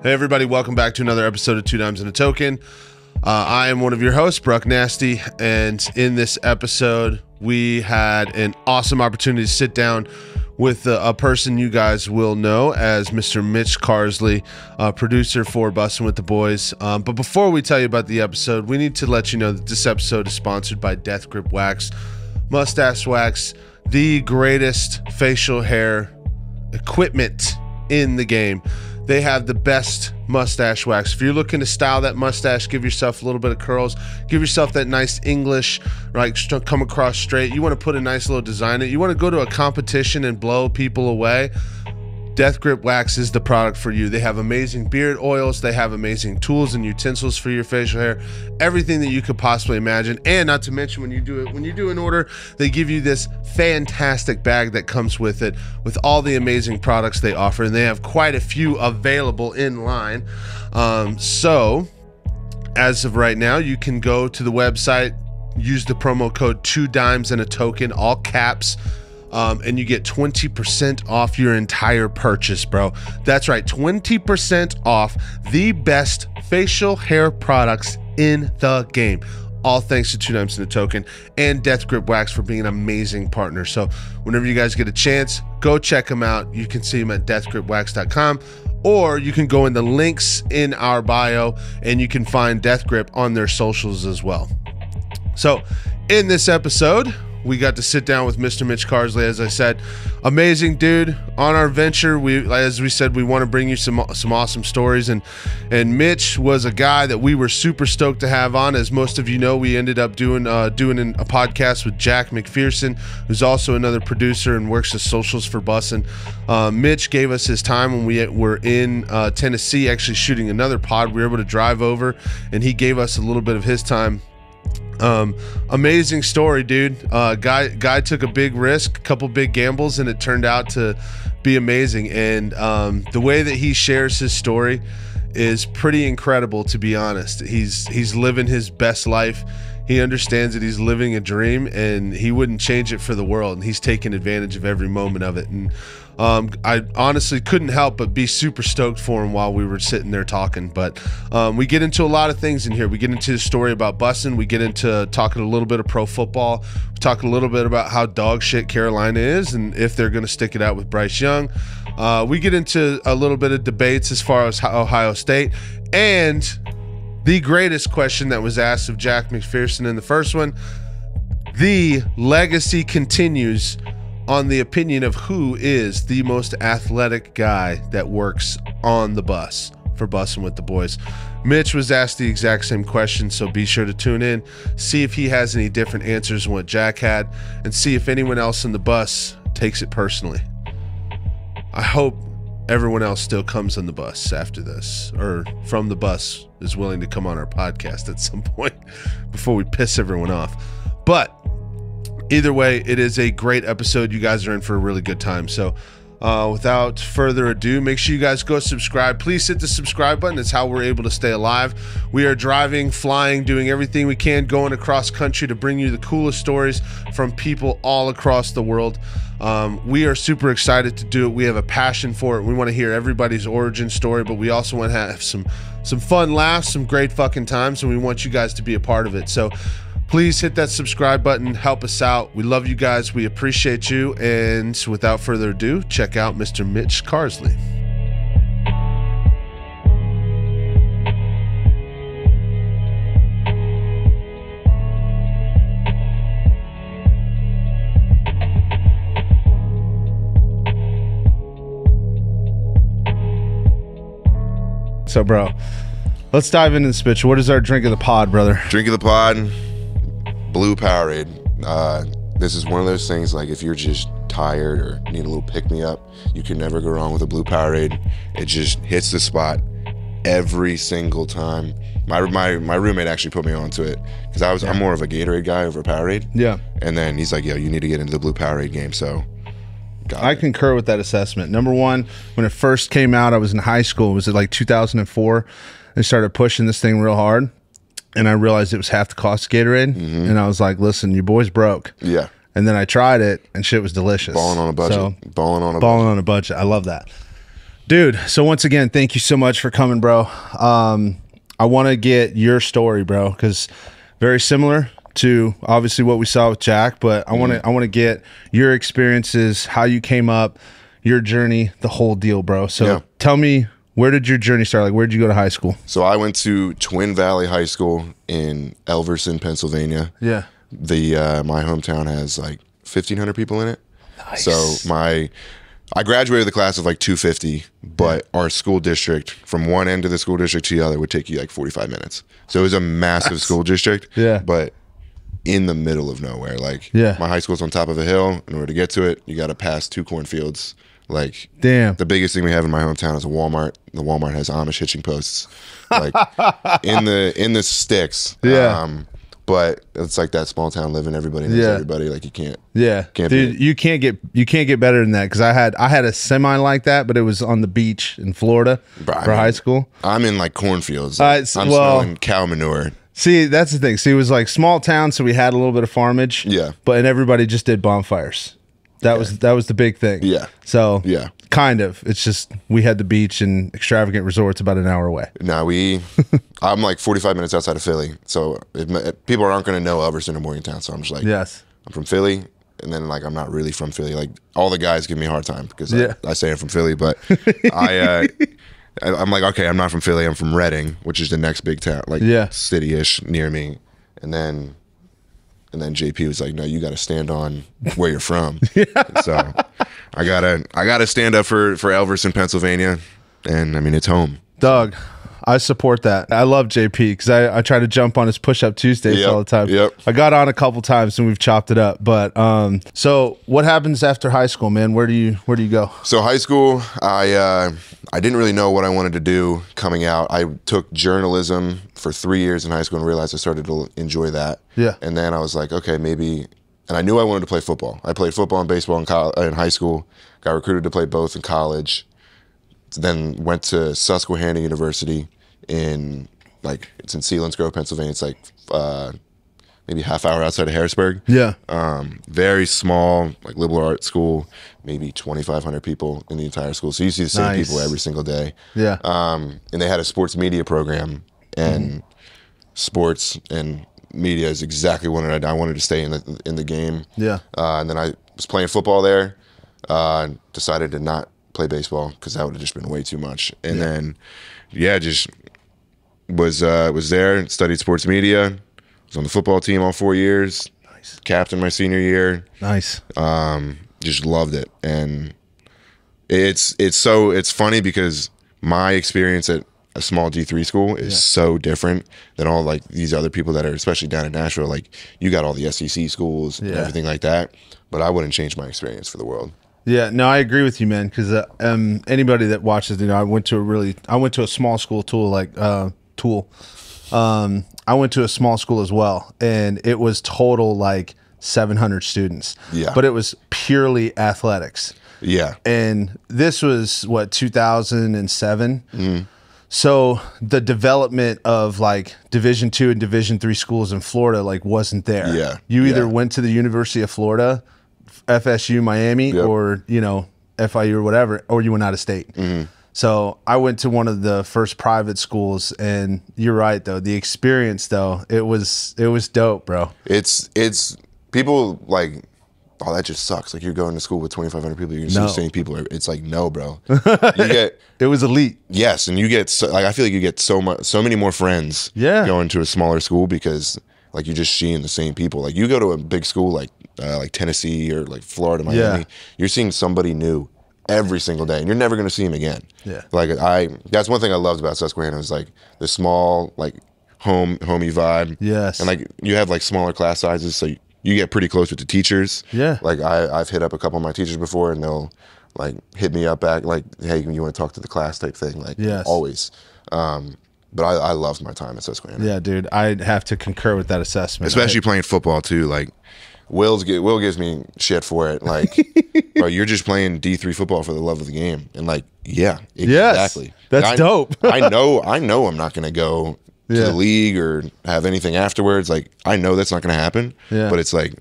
Hey everybody, welcome back to another episode of Two Dimes and a Token. I am one of your hosts, Brucknasty, and in this episode, we had an awesome opportunity to sit down with a person you guys will know as Mr. Mitch Carsley, producer for Bussin with the Boys. But before we tell you about the episode, we need to let you know that this episode is sponsored by Death Grip Wax, Mustache Wax, the greatest facial hair equipment in the game. They have the best mustache wax. If you're looking to style that mustache, give yourself a little bit of curls, give yourself that nice English, right, come across straight. You want to put a nice little design in it. You want to go to a competition and blow people away. Death Grip Wax is the product for you. They have amazing beard oils. They have amazing tools and utensils for your facial hair. Everything that you could possibly imagine. And not to mention, when you do an order, they give you this fantastic bag that comes with it with all the amazing products they offer. And they have quite a few available in line. So as of right now, you can go to the website, use the promo code 2 Dimes and a Token, all caps, and you get 20% off your entire purchase, bro. That's right, 20% off the best facial hair products in the game. All thanks to 2 Dimes and a Token and Death Grip Wax for being an amazing partner. So whenever you guys get a chance, go check them out. You can see them at deathgripwax.com, or you can go in the links in our bio and you can find Death Grip on their socials as well. So in this episode, we got to sit down with Mr. Mitch Carsley. As I said, amazing dude on our venture. As we said, we want to bring you some awesome stories. And Mitch was a guy that we were super stoked to have on. As most of you know, we ended up doing a podcast with Jack McPherson, who's also another producer and works the socials for Bussin. Mitch gave us his time when we were in Tennessee, actually shooting another pod. We were able to drive over, and he gave us a little bit of his time. Amazing story, dude. Guy took a big risk, a couple big gambles, and it turned out to be amazing. And the way that he shares his story is pretty incredible, to be honest. He's living his best life. He understands that he's living a dream, and he wouldn't change it for the world. And he's taking advantage of every moment of it. And I honestly couldn't help but be super stoked for him while we were sitting there talking. But we get into a lot of things in here. We get into the story about Bussin. We get into talking a little bit of pro football. We talk a little bit about how dog shit Carolina is and if they're going to stick it out with Bryce Young. We get into a little bit of debates as far as Ohio State, and the greatest question that was asked of Jack McPherson in the first one. The legacy continues on the opinion of who is the most athletic guy that works on the bus for Bussin with the Boys. Mitch was asked the exact same question, so be sure to tune in, see if he has any different answers than what Jack had, and see if anyone else in the bus takes it personally. I hope everyone else still comes on the bus after this, or from the bus is willing to come on our podcast at some point before we piss everyone off. But either way, it is a great episode. You guys are in for a really good time. So without further ado, make sure you guys go subscribe. Please hit the subscribe button. It's how we're able to stay alive. We are driving, flying, doing everything we can, going across country to bring you the coolest stories from people all across the world. We are super excited to do it. We have a passion for it. We want to hear everybody's origin story, but we also want to have some fun laughs, some great fucking times, and we want you guys to be a part of it. So please hit that subscribe button. Help us out. We love you guys. We appreciate you. And without further ado, check out Mr. Mitch Carsley. So, bro, let's dive into this bitch. What is our drink of the pod, brother? Drink of the pod, blue Powerade. This is one of those things, like, if you're just tired or need a little pick-me-up, you can never go wrong with a blue Powerade. It just hits the spot every single time. My roommate actually put me onto it because I'm more of a Gatorade guy over Powerade. Yeah. And then he's like, yo, you need to get into the blue Powerade game. So I concur with that assessment. Number one, when it first came out, I was in high school. Was it like 2004? They started pushing this thing real hard, and I realized it was half the cost of Gatorade. Mm-hmm. And I was like, listen, your boy's broke. Yeah. And then I tried it, and shit was delicious. Balling on a budget. So, balling on a budget. I love that. Dude, so once again, thank you so much for coming, bro. I want to get your story, bro, because very similar to obviously what we saw with Jack, but I want to get your experiences, how you came up, your journey, the whole deal, bro. So tell me, where did your journey start? Like, where did you go to high school? So I went to Twin Valley High School in Elverson, Pennsylvania. Yeah. My hometown has like 1,500 people in it. Nice. So I graduated the class of like 250, but our school district, from one end of the school district to the other, would take you like 45 minutes. So it was a massive school district. Yeah. But in the middle of nowhere. Like, my high school's on top of a hill. In order to get to it, you got to pass 2 cornfields. Like, damn. The biggest thing we have in my hometown is a Walmart. The Walmart has Amish hitching posts, like in the sticks. Yeah. But it's like that small town living. Everybody knows everybody. Like, you can't. Yeah, dude, you can't get better than that, because I had a semi like that, but it was on the beach in Florida for high school. I'm in like cornfields. I'm smelling cow manure. See, that's the thing. See, it was like small town, so we had a little bit of farmage. Yeah, and everybody just did bonfires. That was the big thing. Yeah. So kind of. It's just we had the beach and extravagant resorts about an hour away. No, I'm like 45 minutes outside of Philly, so people aren't going to know Elverson or Morgantown. So I'm just like, I'm from Philly, and then like I'm not really from Philly. Like, all the guys give me a hard time because I say I'm from Philly, but I'm like, okay, I'm not from Philly. I'm from Reading, which is the next big town, like city-ish near me, and then JP was like, no, you got to stand on where you're from. So I gotta stand up for Elverson, Pennsylvania, and I mean, it's home. Doug, I support that. I love JP because I try to jump on his push-up Tuesdays all the time. I got on a couple times and we've chopped it up. But so what happens after high school, man? Where do you go? So high school, I didn't really know what I wanted to do coming out. I took journalism for 3 years in high school and realized I started to enjoy that. Yeah. And then I was like, okay, maybe. And I knew I wanted to play football. I played football and baseball in high school. Got recruited to play both in college. Then went to Susquehanna University it's in Selinsgrove, Pennsylvania. It's like maybe half hour outside of Harrisburg. Yeah. Very small, like liberal arts school, maybe 2,500 people in the entire school. So you see the same people every single day. Yeah. And they had a sports media program, and sports and media is exactly what I wanted to stay in the game. Yeah. And then I was playing football there. Decided to not play baseball because that would have just been way too much. And then, just was there, studied sports media, was on the football team all 4 years. Nice. Captain my senior year. Nice. Just loved it. And it's funny because my experience at a small D3 school is so different than all like these other people that are, especially down in Nashville. Like, you got all the SEC schools and everything like that, but I wouldn't change my experience for the world. Yeah, no, I agree with you, man. Because anybody that watches, I went to a small school I went to a small school as well, and it was total like 700 students. Yeah, but it was purely athletics. Yeah, and this was what, 2007. Mm. So the development of like Division II and Division III schools in Florida like wasn't there. Yeah, you either went to the University of Florida, FSU, Miami, or FIU or whatever, or you went out of state. Mm-hmm. So I went to one of the first private schools, and you're right though. The experience though, it was dope, bro. It's people like, oh, that just sucks. Like, you're going to school with 2,500 people, you're gonna see the same people. It's like, no, bro. You get it was elite. Yes, and you get I feel like you get so many more friends. Going to a smaller school because like you're just seeing the same people. Like, you go to a big school like Tennessee or like Florida, Miami, you're seeing somebody new every single day, and you're never going to see him again. Yeah. Like, that's one thing I loved about Susquehanna, was like the small, like homey vibe. Yes. And like, you have like smaller class sizes, so you get pretty close with the teachers. Yeah. Like, I've hit up a couple of my teachers before, and they'll like hit me up back like, hey, you want to talk to the class type thing? Like, always. But I loved my time at Susquehanna. Yeah, dude, I'd have to concur with that assessment. Especially playing football too. Like, Will gives me shit for it. Like, bro, you're just playing D3 football for the love of the game. And like, yeah, exactly. Yes, that's dope. I know I'm not going to go to the league or have anything afterwards. Like, I know that's not going to happen. Yeah. But it's like,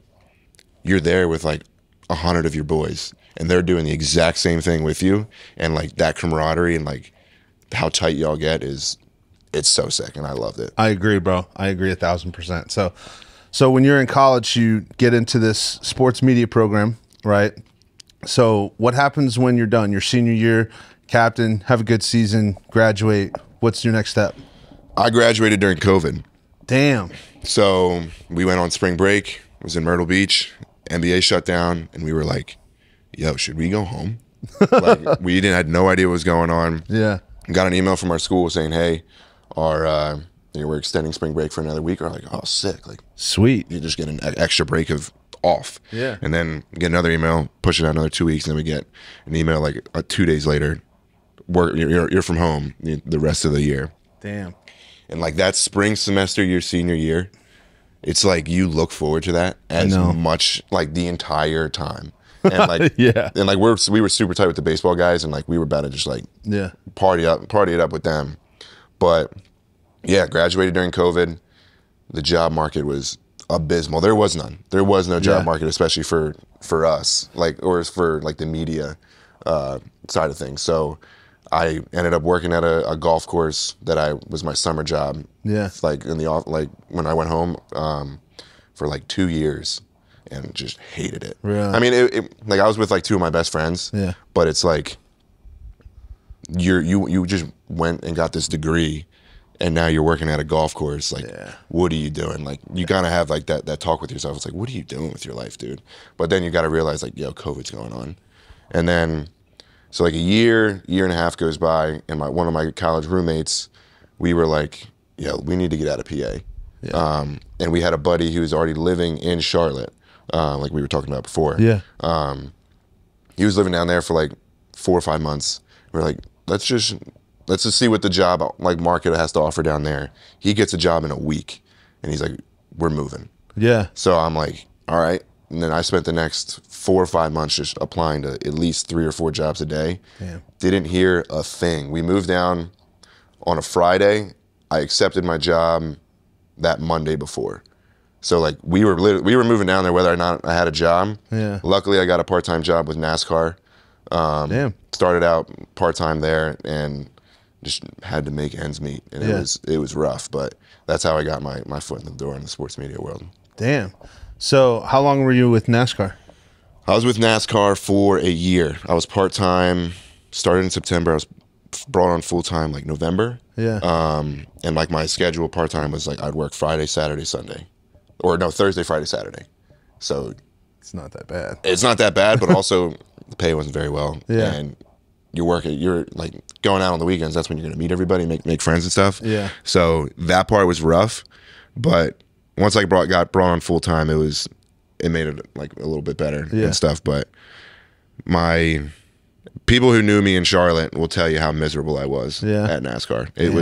you're there with like 100 of your boys. and they're doing the exact same thing with you, and like that camaraderie and like how tight y'all get it's so sick, and I loved it. I agree, bro. I agree 1,000%. So when you're in college, you get into this sports media program, right? So what happens when you're done? Your senior year, captain, have a good season, graduate. What's your next step? I graduated during COVID. Damn. So we went on spring break. It was in Myrtle Beach. NBA shut down, and we were like, yo, should we go home? Like, we had no idea what was going on. Yeah. Got an email from our school saying, hey, we're extending spring break for another week. We're like, oh, sick. Like, sweet. You just get an extra break of off. Yeah. And then get another email, push it out another 2 weeks, and then we get an email like 2 days later, you're from home the rest of the year. Damn. And like that spring semester, your senior year, it's like you look forward to that as much like the entire time. And like yeah. And like we were super tight with the baseball guys, and like we were about to just like party it up with them. But yeah, graduated during COVID. The job market was abysmal. There was none. There was no job market, especially for us, like, or for like the media side of things. So I ended up working at a golf course that was my summer job. Yeah. Like when I went home for like 2 years, and just hated it. Really? I mean, it like I was with like two of my best friends. Yeah. But it's like you just went and got this degree, and now you're working at a golf course. Like, what are you doing? Like, you gotta have like that talk with yourself. It's like, what are you doing with your life, dude? But then you gotta realize like, yo, COVID's going on, and then so like a year and a half goes by, and one of my college roommates, we were like, yo, we need to get out of PA. Yeah. And we had a buddy who was already living in Charlotte, like we were talking about before. Yeah. He was living down there for like 4 or 5 months. We were like, let's just see what the job like market has to offer down there. He gets a job in a week, and he's like, we're moving. Yeah. So I'm like, all right. And then I spent the next 4 or 5 months just applying to at least 3 or 4 jobs a day. Damn. Didn't hear a thing. We moved down on a Friday. I accepted my job that Monday before. So like we were moving down there whether or not I had a job. Yeah. Luckily, I got a part-time job with NASCAR. Damn. Started out part-time there and just had to make ends meet. And it was rough, but that's how I got my foot in the door in the sports media world. Damn. So how long were you with NASCAR? I was with NASCAR for a year. I was part-time, started in September. I was brought on full-time like November. Yeah. And like my schedule part-time was like I'd work Friday, Saturday, Sunday. Or no, Thursday, Friday, Saturday. So it's not that bad. It's not that bad, but also the pay wasn't very well. Yeah. And you're like going out on the weekends, that's when you're gonna meet everybody, make friends and stuff. Yeah. So that part was rough. But once I got brought on full time, it made it like a little bit better and stuff. But my people who knew me in Charlotte will tell you how miserable I was at NASCAR. It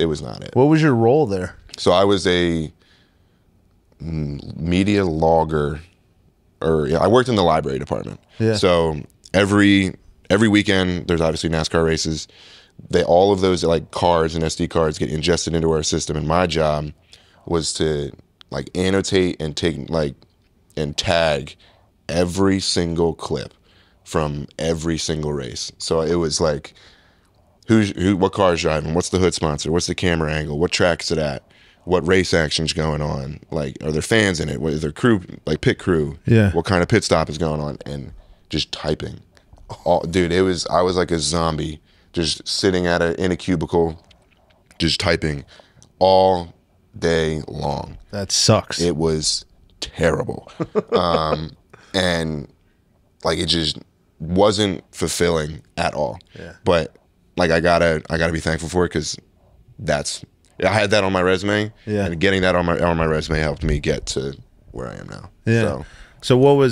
was not it. What was your role there? So I was a media logger, I worked in the library department. Yeah. So every weekend there's obviously NASCAR races. All of those like cards and SD cards get ingested into our system, and my job was to like annotate and take like and tag every single clip from every single race. So it was like what car is driving, what's the hood sponsor, what's the camera angle, what track is it at, what race action's going on, like are there fans in it, what is their crew, like pit crew, what kind of pit stop is going on, and just typing. Dude, I was like a zombie, just sitting in a cubicle, just typing all day long. That sucks. It was terrible. And like it just wasn't fulfilling at all. Yeah. But like I gotta be thankful for it, because I had that on my resume. Yeah. And getting that on my resume helped me get to where I am now. Yeah. So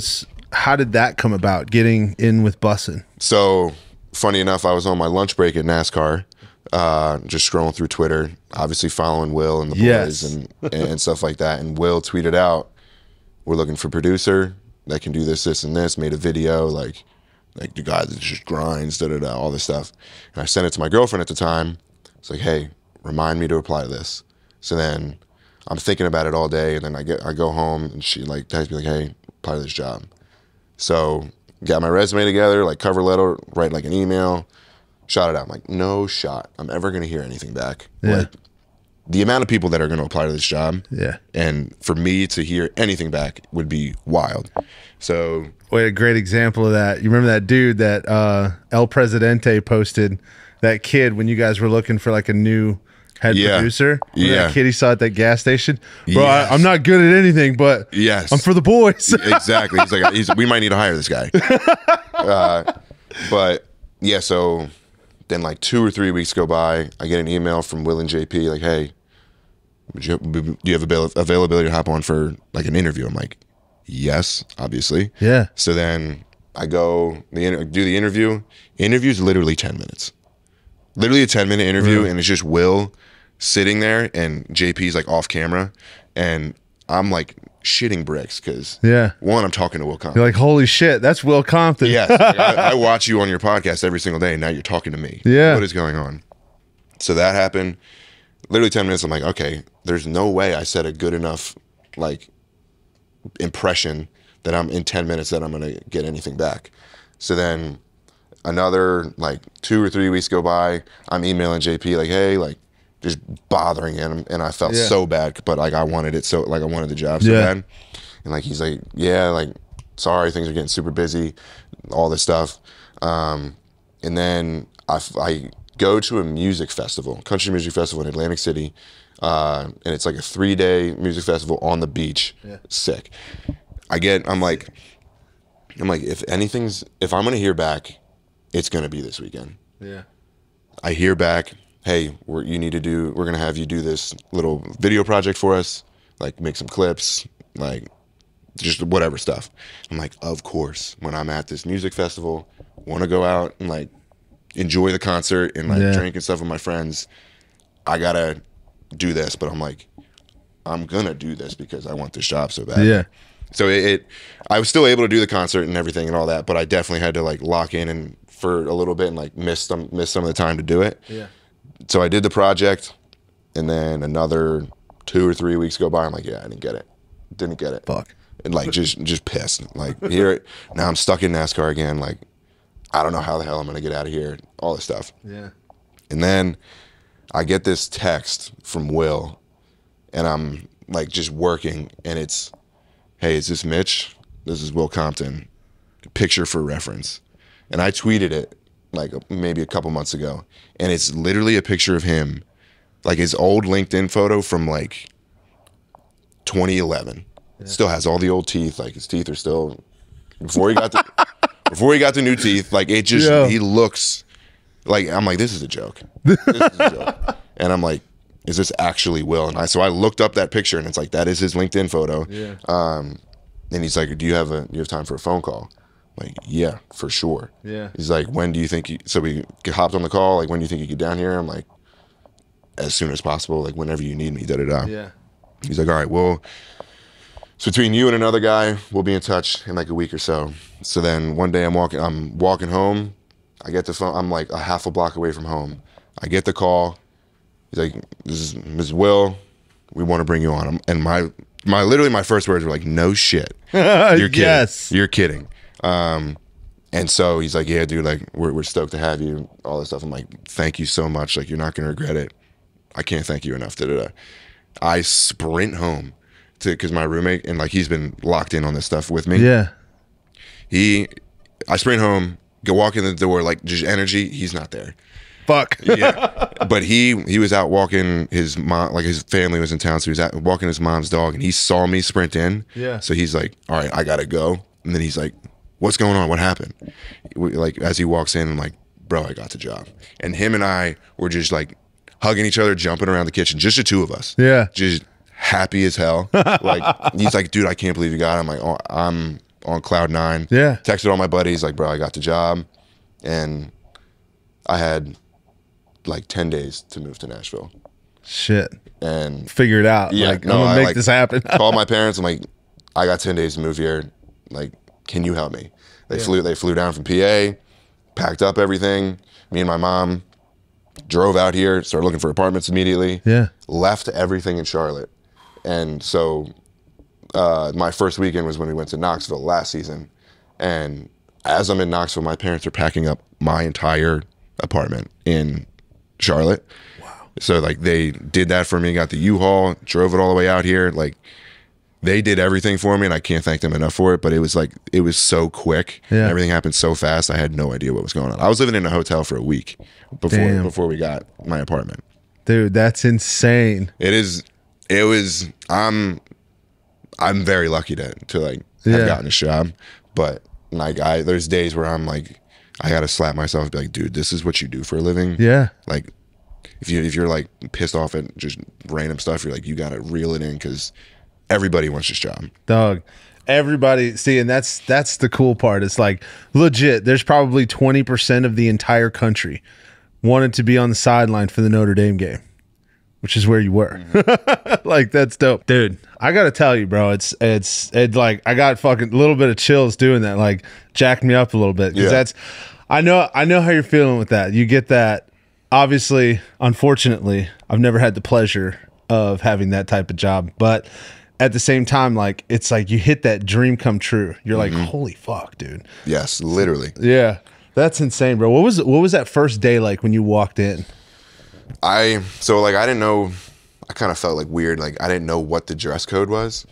how did that come about, getting in with Bussin? So funny enough, I was on my lunch break at NASCAR, just scrolling through Twitter, obviously folling Will and the boys and stuff like that. And Will tweeted out, we're looking for a producer that can do this, and this, made a video, like the guy that just grinds, all this stuff. And I sent it to my girlfriend at the time. It's like, hey, remind me to apply to this. So then I'm thinking about it all day, and then I go home, and she like texts me like, hey, apply to this job. So got my resume together, like cover letter, write like an email, shot it out. I'm like, no shot I'm ever going to hear anything back. Yeah. Like the amount of people that are going to apply to this job. Yeah. And for me to hear anything back would be wild. So. Wait, a great example of that. You remember that dude that El Presidente posted, that kid when you guys were looking for like a new head producer? Remember that kid he saw at that gas station? Bro, Yes. I'm not good at anything, but yes, I'm for the boys. Exactly. He's like, we might need to hire this guy. But yeah, so then like 2 or 3 weeks go by. I get an email from Will and JP like, hey, do you have availability to hop on for like an interview? I'm like, yes, obviously. Yeah. So then I go do the interview. Interview's literally 10 minutes. Literally a 10-minute interview, and it's just Will sitting there, and JP's like off camera, and I'm like shitting bricks because one, I'm talking to Will Compton. You're like, holy shit, that's Will Compton. Yes, like, I watch you on your podcast every single day, and now you're talking to me. Yeah. What is going on? So that happened. Literally 10 minutes. I'm like, okay, there's no way I set a good enough like impression that I'm in 10 minutes that I'm gonna get anything back. So then another like 2 or 3 weeks go by. I'm emailing JP like, hey, like just bothering him, and I felt so bad, but like I wanted it so like I wanted the job so bad. And like he's like, yeah, like sorry, things are getting super busy, all this stuff. And then I go to a music festival, country music festival in Atlantic City. And it's like a 3-day music festival on the beach. Yeah. Sick. I'm like, if I'm gonna hear back, it's gonna be this weekend. Yeah. I hear back, hey, we're gonna have you do this little video project for us, like make some clips, like just whatever stuff. I'm like, of course, when I'm at this music festival, wanna go out and like enjoy the concert and like drink and stuff with my friends, I gotta do this. But I'm like, I'm gonna do this because I want this job so bad. Yeah. So I was still able to do the concert and everything and all that, but I definitely had to like lock in and for a little bit and like miss some of the time to do it. Yeah. So I did the project, and then another 2 or 3 weeks go by. I'm like, yeah, I didn't get it. Fuck. And like just pissed. Like now I'm stuck in NASCAR again. Like I don't know how the hell I'm gonna get out of here. All this stuff. Yeah. And then I get this text from Will, and I'm like just working, and it's, hey, is this Mitch? This is Will Compton. Picture for reference. And I tweeted it like maybe a couple months ago, and it's literally a picture of him, like his old LinkedIn photo from like 2011. Yeah. Still has all the old teeth. Like his teeth are still before he got the new teeth. Like it just he looks like, I'm like, this is a joke. This is a joke. And I'm like, is this actually Will? And so I looked up that picture, and it's like, that is his LinkedIn photo. Yeah. And he's like, do you have time for a phone call? I'm like, yeah, for sure. Yeah. He's like, when do you think so we hopped on the call, like, when do you think you get down here? I'm like, as soon as possible, like whenever you need me, da-da-da. Yeah. He's like, all right, well, so between you and another guy, we'll be in touch in like a week or so. So then one day I'm walking home, I get the phone, I'm like a half a block away from home. I get the call. He's like, this is Ms. Will, we want to bring you on. And literally my first words were like, no shit. You're kidding. Yes. You're kidding. And so he's like, yeah, dude, like we're stoked to have you, all this stuff. I'm like, thank you so much. Like, you're not going to regret it. I can't thank you enough. Da-da-da. I sprint home because my roommate, and like he's been locked in on this stuff with me. Yeah. I sprint home, go walk in the door, like just energy. He's not there. Fuck. Yeah. But he was out walking his mom, like his family was in town, so he was out walking his mom's dog, and he saw me sprint in. Yeah. So he's like, all right, I gotta go. And then he's like, what's going on? What happened? Like as he walks in, I'm like, bro, I got the job. And him and I were just like hugging each other, jumping around the kitchen, just the two of us. Yeah. Just happy as hell. Like he's like, dude, I can't believe you got it. I'm like, oh, I'm on cloud 9. Yeah. Texted all my buddies, like, bro, I got the job. And I had like 10 days to move to Nashville. Shit. And figure it out. Yeah, like, I'm gonna make this happen. Called my parents. I'm like, I got 10 days to move here. Like, can you help me? They flew down from PA, packed up everything. Me and my mom drove out here, started looking for apartments immediately. Yeah. Left everything in Charlotte. And so my first weekend was when we went to Knoxville last season. And as I'm in Knoxville, my parents are packing up my entire apartment in Charlotte. Wow. So like they did that for me, got the U-Haul, drove it all the way out here. Like they did everything for me, and I can't thank them enough for it. But it was so quick. Yeah. Everything happened so fast. I had no idea what was going on. I was living in a hotel for a week before we got my apartment. Dude, that's insane. It was I'm very lucky to like have gotten this job, but like there's days where I'm like, I gotta slap myself and be like, dude, this is what you do for a living. Yeah. Like if you're like pissed off at just random stuff, you're like, you gotta reel it in, because everybody wants this job. Dog. Everybody, see, and that's the cool part. It's like legit, there's probably 20% of the entire country wanted to be on the sideline for the Notre Dame game, which is where you were. Like, that's dope. Dude, I gotta tell you, bro, it's like, I got fucking a little bit of chills doing that, like jacked me up a little bit. Because I know how you're feeling with that. You get that. Obviously, unfortunately, I've never had the pleasure of having that type of job, but at the same time, like, it's like you hit that dream come true. You're like, holy fuck, dude. Yes, literally. Yeah. That's insane, bro. What was that first day like when you walked in? I didn't know. I kind of felt like weird. Like I didn't know what the dress code was.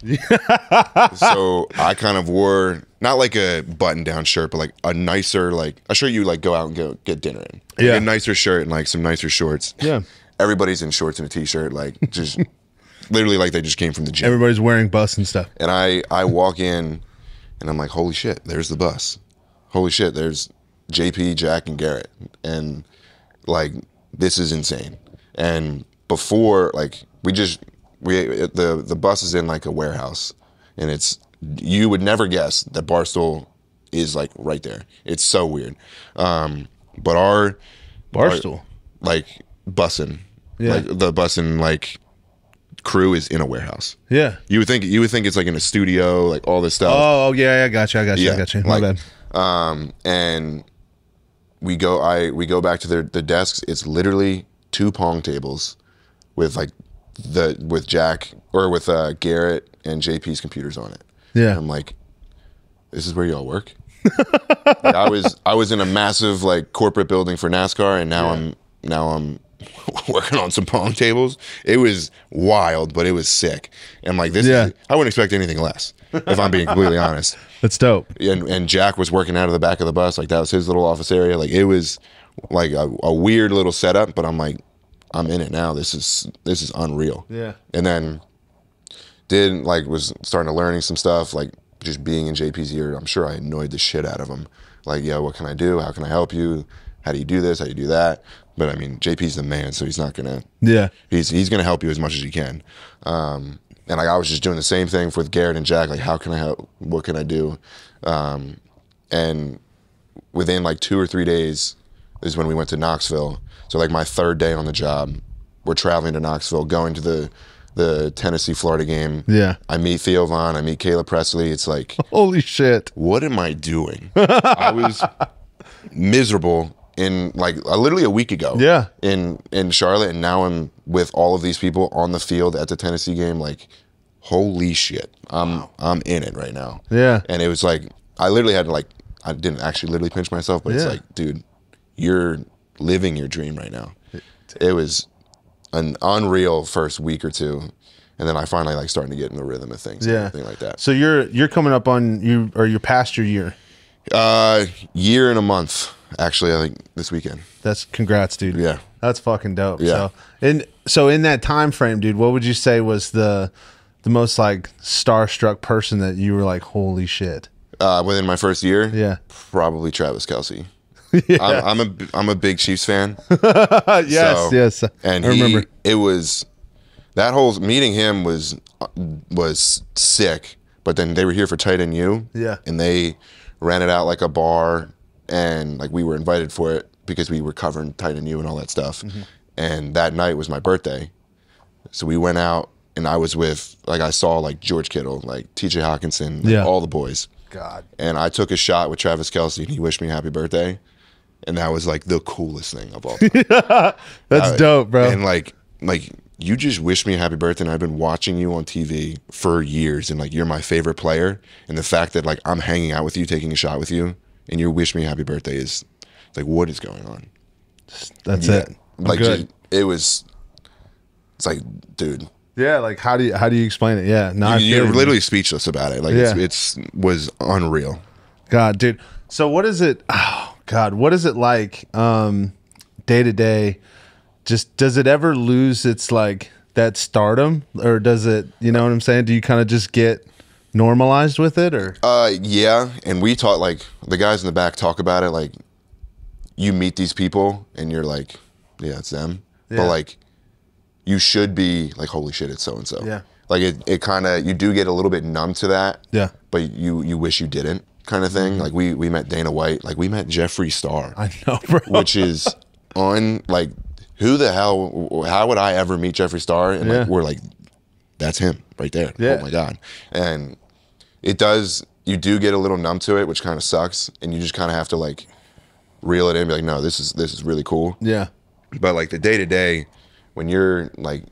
So I kind of wore not like a button-down shirt, but like a nicer, like a shirt you like go out and get dinner in. Like a nicer shirt and like some nicer shorts. Yeah. Everybody's in shorts and a t-shirt, like just literally like they just came from the gym. Everybody's wearing Bussin stuff. And I walk in and I'm like, holy shit, there's the bus. Holy shit, there's JP, Jack, and Garrett. And like, this is insane. And before, like, the bus is in like a warehouse, and you would never guess that Barstool is like right there. It's so weird. But our Barstool, like Bussin, like the Bussin like crew is in a warehouse. Yeah. You would think it's like in a studio, like all this stuff. Oh yeah, I got you. My bad. And we go back to the desks. It's literally 2 pong tables with Jack or with Garrett and JP's computers on it. Yeah. And I'm like, this is where y'all work? Like, I was in a massive like corporate building for NASCAR, and now I'm working on some pong tables. It was wild, but it was sick. And like I wouldn't expect anything less, if I'm being completely honest. That's dope. And Jack was working out of the back of the bus. Like that was his little office area. Like it was like a weird little setup, but I'm like, I'm in it now. This is unreal. Yeah. And then was starting to learning some stuff, like just being in JP's ear. I'm sure I annoyed the shit out of him. Like, yeah, what can I do? How can I help you? How do you do this? How do you do that? But I mean, JP's the man, so he's not gonna. Yeah. He's gonna help you as much as he can. And like I was just doing the same thing with Garrett and Jack. Like, how can I help? What can I do? And within like 2 or 3 days is when we went to Knoxville. So like my 3rd day on the job, we're traveling to Knoxville, going to the Tennessee-Florida game. Yeah. I meet Theo Vaughn. I meet Caleb Presley. It's like, holy shit. What am I doing? I was miserable in like literally a week ago. Yeah. In Charlotte, and now I'm with all of these people on the field at the Tennessee game. Like, holy shit. I'm in it right now. Yeah. And it was like, I literally had to like, I didn't actually literally pinch myself, but it's like, dude, you're living your dream right now. It was an unreal first week or two, and then I finally like starting to get in the rhythm of things. Yeah, and everything like that. So you're coming up on you're past your year. Year and a month, actually. I think this weekend. That's congrats, dude. Yeah, that's fucking dope. Yeah. So in that time frame, dude, what would you say was the most like starstruck person that you were like, holy shit? Within my first year, yeah, probably Travis Kelce. Yeah. I'm a big Chiefs fan. Yes. And I remember. It was that whole meeting him was sick. But then they were here for Tight End U. Yeah. And they ran it out like a bar, and like we were invited for it because we were covering Tight End U and all that stuff. Mm-hmm. And that night was my birthday, so we went out, and I was with I saw like George Kittle, like T.J. Hawkinson, like, all the boys. God. And I took a shot with Travis Kelce, and he wished me happy birthday. And that was like the coolest thing of all time. That's dope, bro. And like you just wished me a happy birthday, and I've been watching you on TV for years, and like you're my favorite player. And the fact that like I'm hanging out with you, taking a shot with you and you wish me happy birthday is like, what is going on? That's it. Like it's like, dude. Yeah, like how do you explain it? Yeah, no, you're literally speechless about it. Like it's was unreal. God, dude. So what is it? Oh God, what is it like day to day? Just does it ever lose its like that stardom, or does it? You know what I'm saying? Do you kind of just get normalized with it, or? Yeah, and we talk, like the guys in the back talk about it. Like you meet these people and you're like, yeah, it's them. Yeah. But like you should be like, holy shit, it's so and so. Yeah. Like it kind of, you do get a little bit numb to that. Yeah. But you wish you didn't, kind of thing. Like we met Dana White, like we met Jeffree Star. I know, bro. Which is on like, who the hell? How would I ever meet Jeffree Star? And like we're like, that's him right there. Yeah. Oh my God. And it does. You do get a little numb to it, which kind of sucks, and you just kind of have to like reel it in, and be like, no, this is really cool. Yeah. But like the day to day, when you're like,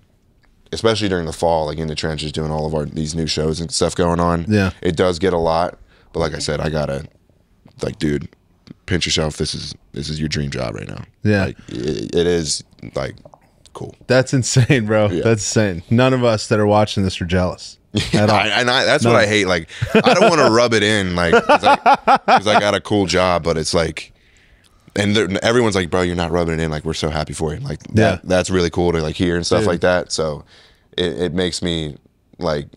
especially during the fall, like in the trenches doing all of these new shows and stuff going on, yeah, it does get a lot. But like I said, I gotta, like, dude, pinch yourself. This is your dream job right now. Yeah, like, it is like cool. That's insane, bro. Yeah. That's insane. None of us that are watching this are jealous. At all. That's what I hate. Like, I don't want to rub it in, like, because I got a cool job, but it's like, and everyone's like, bro, you're not rubbing it in. Like, we're so happy for you. Like, that's really cool to like hear and stuff like that. So it makes me like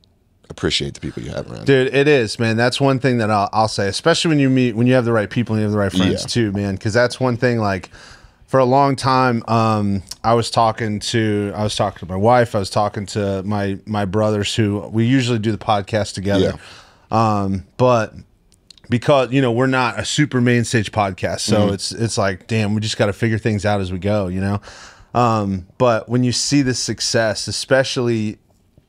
appreciate the people you have around. Dude, it is, man. That's one thing that I'll say, especially when you have the right people and you have the right friends too, man. Because that's one thing. Like, for a long time, I was talking to my wife. I was talking to my brothers, who we usually do the podcast together. Yeah. But because we're not a super main stage podcast, so it's like, damn, we just got to figure things out as we go, But when you see the success, especially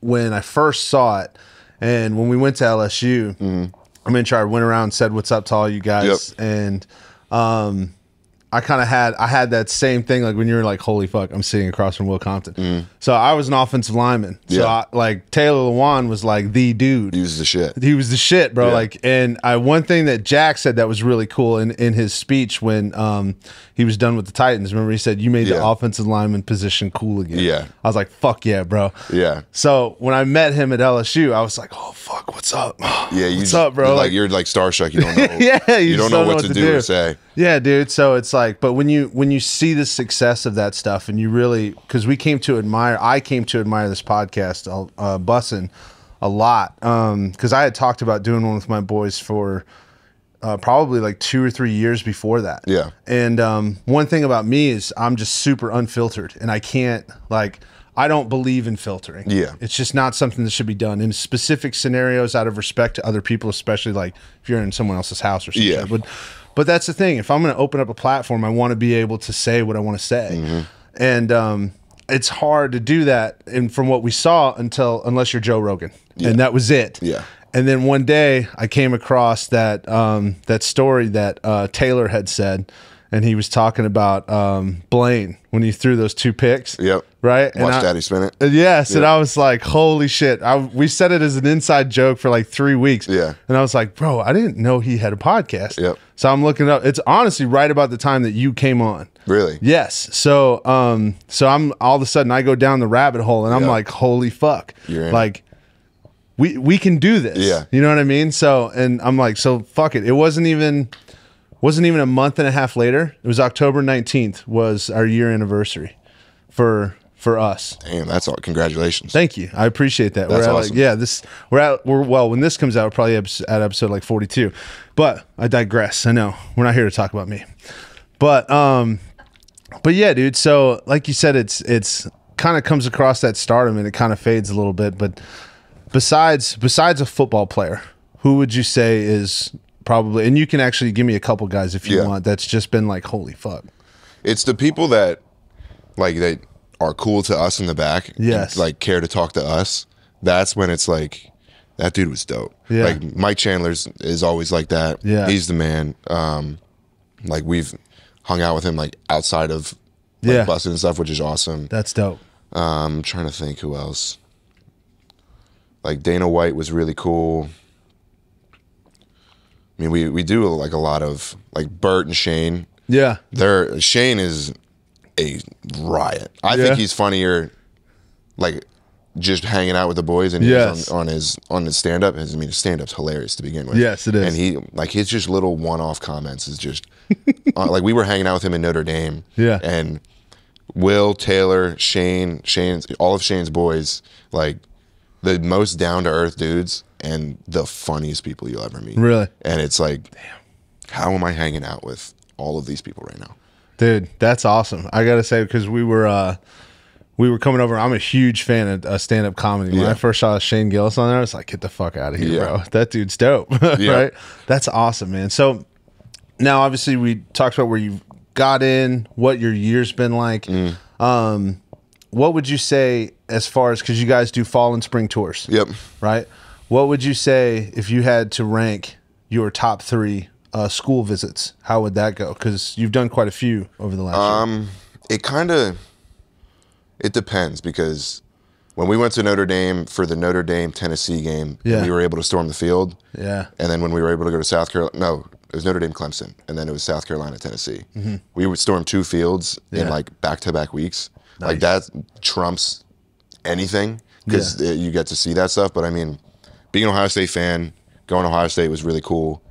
when I first saw it, and when we went to LSU, I went around and said what's up to all you guys, and I had that same thing, like when you were like, holy fuck, I'm sitting across from Will Compton. So I was an offensive lineman. So like Taylor Lewan was like the dude. He was the shit. He was the shit, bro. Yeah. Like, and one thing that Jack said that was really cool in his speech when he was done with the Titans. Remember, he said, you made the offensive lineman position cool again. Yeah. I was like, fuck yeah, bro. Yeah. So when I met him at LSU, I was like, oh fuck, what's up? Yeah, what's up, bro? Like you're like starstruck. You don't know. you don't know what to do or say. Yeah, dude. So it's like, but when you see the success of that stuff, and you really, because I came to admire this podcast, Bussin, a lot, because I had talked about doing one with my boys for probably like 2 or 3 years before that. Yeah. And one thing about me is I'm just super unfiltered, and I can't, like, I don't believe in filtering. Yeah. It's just not something that should be done in specific scenarios out of respect to other people, especially like if you're in someone else's house or something. Yeah. But that's the thing. If I'm going to open up a platform, I want to be able to say what I want to say. And it's hard to do that. And from what we saw, unless you're Joe Rogan, and that was it. Yeah. And then one day I came across that that story that Taylor had said, and he was talking about Blaine when he threw those 2 picks. Yep. Right? Watch Daddy spin it. Yes. Yep. And I was like, holy shit. We said it as an inside joke for like 3 weeks. Yeah. And I was like, bro, I didn't know he had a podcast. Yep. So I'm looking up. It's honestly right about the time that you came on. Really? Yes. So I'm all of a sudden I go down the rabbit hole, and I'm like, holy fuck. You're in. Like, we can do this. Yeah. You know what I mean? So, and I'm like, so fuck it. It wasn't even a month and a half later. It was October 19th was our year anniversary for us. Damn, that's all. Congratulations. Thank you. I appreciate that. That's awesome. Like, well, when this comes out, we're probably at episode like 42. But I digress. I know. We're not here to talk about me. But yeah, dude. So like you said, it's kind of comes across that stardom, and it kind of fades a little bit. But besides a football player, who would you say is probably, and you can actually give me a couple guys if you want, that's just been like, holy fuck. It's the people that like that are cool to us in the back. Yes. And, like, care to talk to us. That's when it's like, that dude was dope. Yeah. Like Mike Chandler's is always like that. Yeah. He's the man. Like we've hung out with him like outside of like Bussin and stuff, which is awesome. That's dope. I'm trying to think who else. Like Dana White was really cool. I mean, we do like a lot of like Bert and Shane. Yeah. Shane is a riot. I think he's funnier, like just hanging out with the boys, and he's on his stand up. I mean, his stand up's hilarious to begin with. Yes, it is. And he like his just little one off comments is just like we were hanging out with him in Notre Dame. Yeah. And Will, Taylor, Shane's all of Shane's boys, like the most down to earth dudes and the funniest people you'll ever meet. Really? And it's like, damn, how am I hanging out with all of these people right now? Dude, that's awesome. I gotta say, because we were coming over. I'm a huge fan of stand-up comedy. When I first saw Shane Gillis on there, I was like, get the fuck out of here, bro. That dude's dope. Right? That's awesome, man. So now obviously we talked about where you got in, what your year's been like. What would you say as far as, because you guys do fall and spring tours? Yep. Right? What would you say if you had to rank your top 3 school visits? How would that go? Because you've done quite a few over the last year. It depends, because when we went to Notre Dame for the Notre Dame Tennessee game, we were able to storm the field. Yeah. And then when we were able to go to South Carolina, no, it was Notre Dame Clemson, and then it was South Carolina Tennessee. We would storm 2 fields in like back-to-back weeks. Nice. Like that trumps anything, because you get to see that stuff. But I mean, being an Ohio State fan, going to Ohio State was really cool.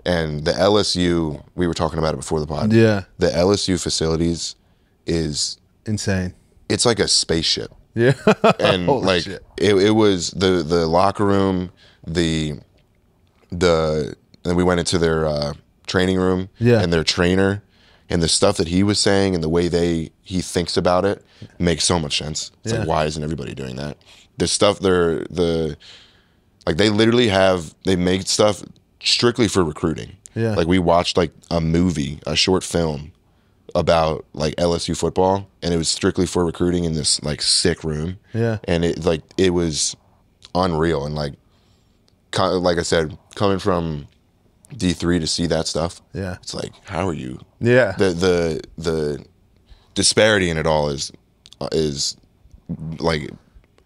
And the LSU, we were talking about it before the pod. Yeah. The LSU facilities is insane. It's like a spaceship. Yeah. And like it was the locker room, then we went into their training room and their trainer, and the stuff that he was saying and the way he thinks about it makes so much sense. It's like, why isn't everybody doing that? The stuff like they literally they make stuff strictly for recruiting. Yeah. Like we watched like a short film about like LSU football, and it was strictly for recruiting in this like sick room. Yeah. And it was unreal. And like I said, coming from D3 to see that stuff. Yeah. It's like, how are you? Yeah. The disparity in it all is like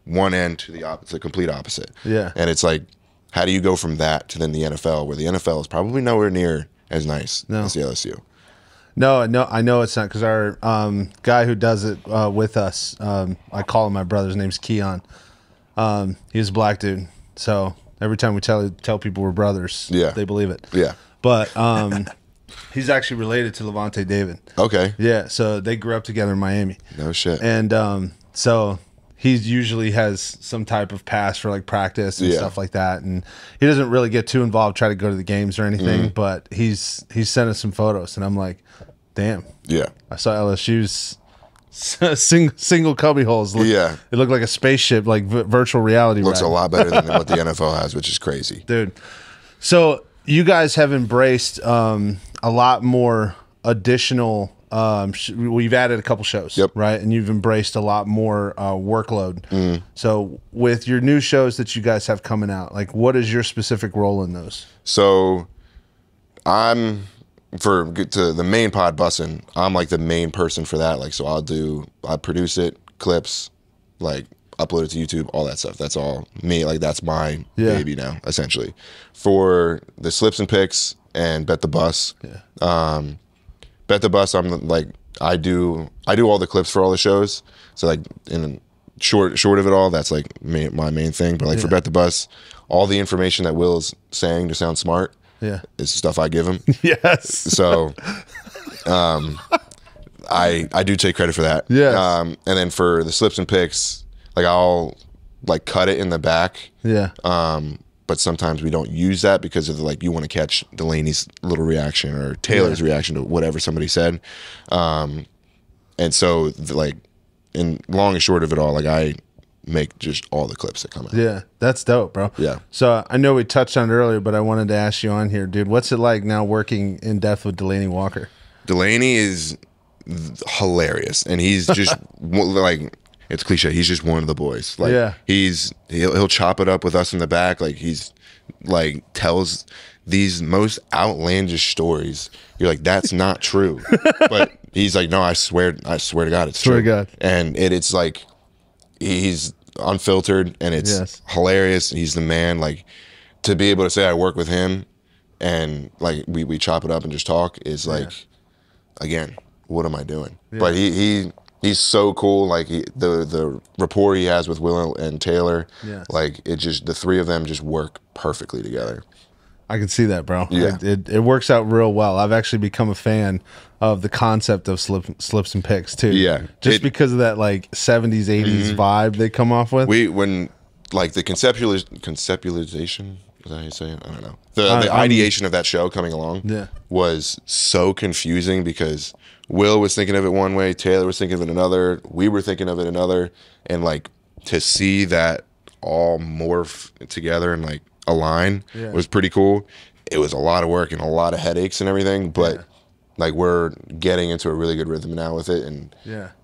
one end to the opposite, the complete opposite. Yeah. And it's like, how do you go from that to then the NFL, where the NFL is probably nowhere near as nice as the LSU? No, I know it's not, because our guy who does it with us, I call him my brother. His name's Keon. He's a black dude, so every time we tell people we're brothers, they believe it. Yeah. But he's actually related to Levante David. Okay. Yeah, so they grew up together in Miami. No shit. And so he usually has some type of pass for like practice and stuff like that, and he doesn't really get too involved, try to go to the games or anything. But he's sent us some photos, and I'm like, damn. Yeah. I saw LSU's single cubby holes. It looked like a spaceship, like virtual reality. Looks a lot better than what the NFL has, which is crazy, dude. So you guys have embraced a lot more additional. We've added a couple shows, right? And you've embraced a lot more workload. So with your new shows that you guys have coming out, like, what is your specific role in those? So to the main pod, Bussin, I'm like the main person for that. Like, so I produce it, clips, like upload it to YouTube, all that stuff. That's all me. Like, that's my baby now, essentially. For the slips and picks and Bet the Bus, Bet the Bus, I'm like, I do all the clips for all the shows. So like in short of it all, that's like my main thing. But like for Bet the Bus, all the information that Will's saying to sound smart, is stuff I give him. Yes. So, I do take credit for that. Yeah. And then for the slips and picks, like I'll like cut it in the back. Yeah. But sometimes we don't use that because of you want to catch Delaney's little reaction or Taylor's reaction to whatever somebody said. And so like in long and short of it all, like I make just all the clips that come out. Yeah, that's dope, bro. Yeah. So I know we touched on it earlier, but I wanted to ask you on here, dude, what's it like now working in depth with Delaney Walker? Delaney is hilarious, and he's just like, it's cliche, he's just one of the boys. Like he'll chop it up with us in the back. Like he's like tells these most outlandish stories. You're like, that's not true. But he's like, no, I swear to God, it's true. Swear to God. And it's like he's unfiltered, and it's hilarious. He's the man. Like, to be able to say I work with him and like we chop it up and just talk is like, again, what am I doing? But he's so cool. Like the rapport he has with Will and Taylor, like it just, the three of them just work perfectly together. I can see that, bro. Yeah. It works out real well. I've actually become a fan of the concept of slips and picks too. Yeah. Just because of that like 70s, 80s vibe they come off with. When like the conceptualization, is that how you say it? I don't know. The ideation of that show coming along was so confusing because Will was thinking of it one way, Taylor was thinking of it another, we were thinking of it another, and like to see that all morph together and like align was pretty cool. It was a lot of work and a lot of headaches and everything, but like we're getting into a really good rhythm now with it, and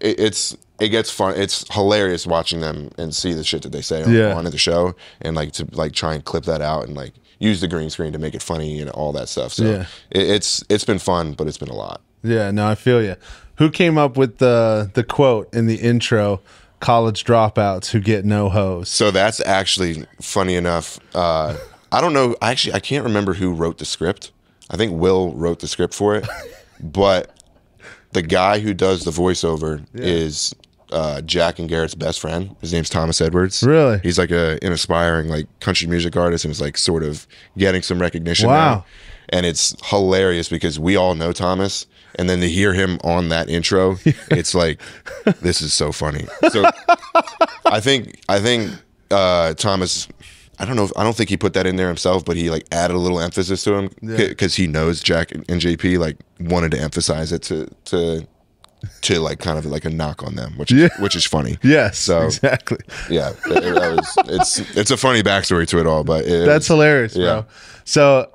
it gets fun. It's hilarious watching them and see the shit that they say on the show, and like to like try and clip that out and like use the green screen to make it funny and all that stuff. So it's been fun, but it's been a lot. Yeah, no, I feel you. Who came up with the quote in the intro? College dropouts who get no hose. So that's actually funny enough. I don't know. I can't remember who wrote the script. I think Will wrote the script for it, but the guy who does the voiceover is Jack and Garrett's best friend. His name's Thomas Edwards. Really? He's like an aspiring like country music artist and is like sort of getting some recognition now. And it's hilarious because we all know Thomas, and then to hear him on that intro, it's like, this is so funny. So I think Thomas, I don't think he put that in there himself, but he like added a little emphasis to him because he knows Jack and JP like wanted to emphasize it to like kind of like a knock on them, which is funny. Yes, so exactly. Yeah, it's a funny backstory to it all, but that's hilarious, bro. So,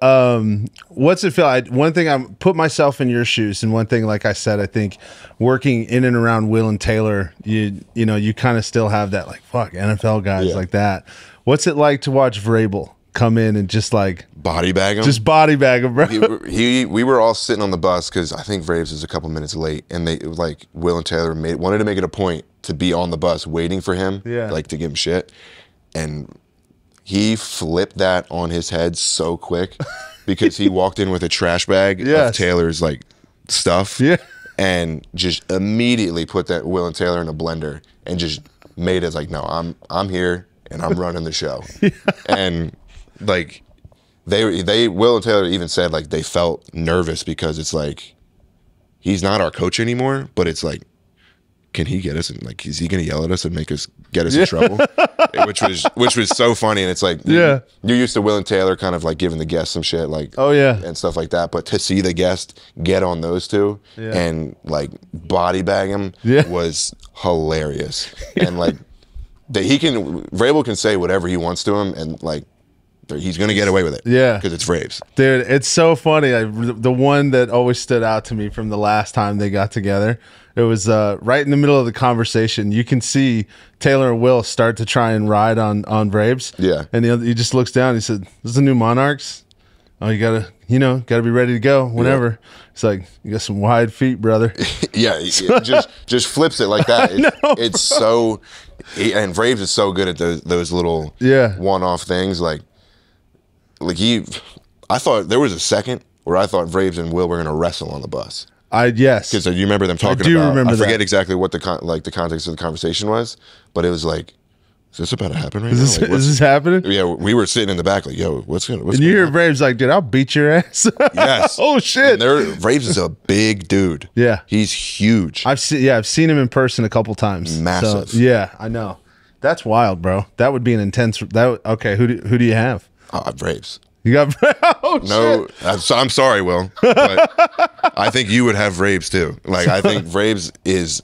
what's it feel? One thing, I put myself in your shoes, and one thing, like I said, I think working in and around Will and Taylor, you know, you kind of still have that like fuck NFL guys like that. What's it like to watch Vrabel come in and just like body bag him? Just body bag him, bro. We were all sitting on the bus because I think Vrabes was a couple minutes late, and they like Will and Taylor wanted to make it a point to be on the bus waiting for him, like to give him shit, and he flipped that on his head so quick because he walked in with a trash bag of Taylor's like stuff, and just immediately put that Will and Taylor in a blender and just made it like, no, I'm here and I'm running the show, and like they Will and Taylor even said like they felt nervous because it's like he's not our coach anymore, but it's like, can he get us? And like, is he going to yell at us and get us in trouble? which was so funny. And it's like, you're used to Will and Taylor kind of like giving the guests some shit, like, and stuff like that. But to see the guest get on those two and like body bag him was hilarious. And like Vrabel can say whatever he wants to him, and like he's going to get away with it. Yeah. Because it's Vrabes. Dude, it's so funny. The one that always stood out to me from the last time they got together, it was right in the middle of the conversation. You can see Taylor and Will start to try and ride on Vrabes. Yeah. And he just looks down. He said, "This is the new Monarchs. Oh, you gotta be ready to go whenever." Yeah. It's like, you got some wide feet, brother. It just flips it like that. It's so, and Vrabes is so good at those little one-off things. Like I thought there was a second where I thought Vrabes and Will were gonna wrestle on the bus. Yes, because you remember them talking about. I forget exactly what the context of the conversation was, but it was like, is this about to happen right now? Is this happening? Yeah, we were sitting in the back like, yo, what's and you hear Vrabes like, dude, I'll beat your ass. Yes. Oh shit. Vrabes is a big dude. Yeah, he's huge. I've seen him in person a couple times. Massive. So, yeah, I know. That's wild, bro. That would be an intense. Okay, who do you have? Vrabes. You got no. I'm sorry, Will, but I think you would have Vrabes too. Like I think Vrabes is.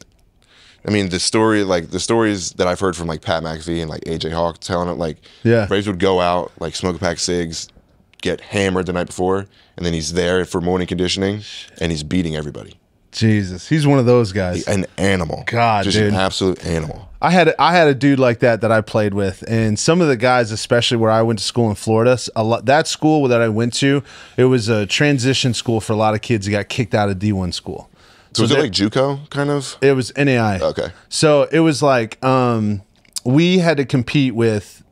I mean, the stories that I've heard from like Pat McAfee and like AJ Hawk telling it, like Vrabes would go out, like smoke a pack of cigs, get hammered the night before, and then he's there for morning conditioning, and he's beating everybody. Jesus, he's one of those guys. An animal. God, just dude. An absolute animal. I had a dude like that I played with, and some of the guys, especially where I went to school in Florida, that school that I went to, it was a transition school for a lot of kids who got kicked out of D1 school. So was it like JUCO kind of? It was NAI. Okay. So it was like we had to compete with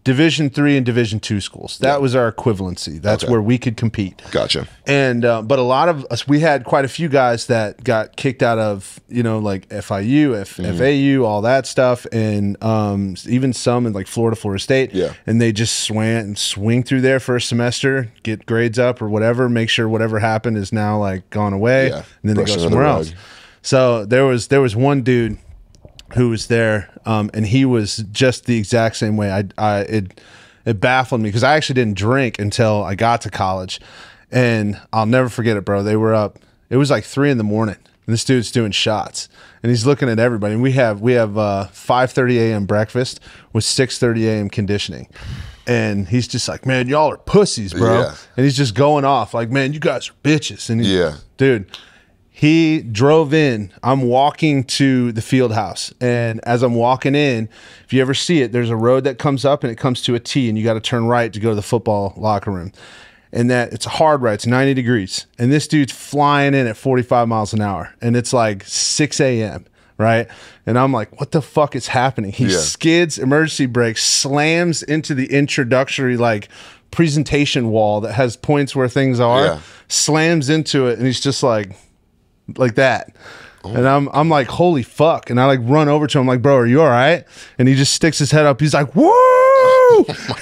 Division III and Division II schools. That was our equivalency. That's where we could compete. Gotcha. And but a lot of us, we had quite a few guys that got kicked out of, like FIU, FAU, all that stuff, and even some in like Florida State. Yeah. And they just swing through there for a semester, get grades up or whatever, make sure whatever happened is now like gone away, and then they go somewhere else. So there was one dude who was there, and he was just the exact same way. It baffled me because I actually didn't drink until I got to college, and I'll never forget it, bro. They were up. It was like 3 a.m, and this dude's doing shots, and he's looking at everybody. And we have 5:30 a.m. breakfast with 6:30 a.m. conditioning, and he's just like, man, y'all are pussies, bro. Yeah. And he's just going off like, man, you guys are bitches. And dude. He drove in. I'm walking to the field house. And as I'm walking in, if you ever see it, there's a road that comes up and it comes to a T, and you got to turn right to go to the football locker room. And it's a hard right. It's 90 degrees. And this dude's flying in at 45 miles an hour. And it's like 6 a.m., right? And I'm like, what the fuck is happening? He skids, emergency brakes, slams into the introductory like presentation wall that has points where things are, slams into it, and he's just like that. And I'm like, holy fuck. And I like run over to him like, bro, are you all right? And he just sticks his head up. He's like, woo!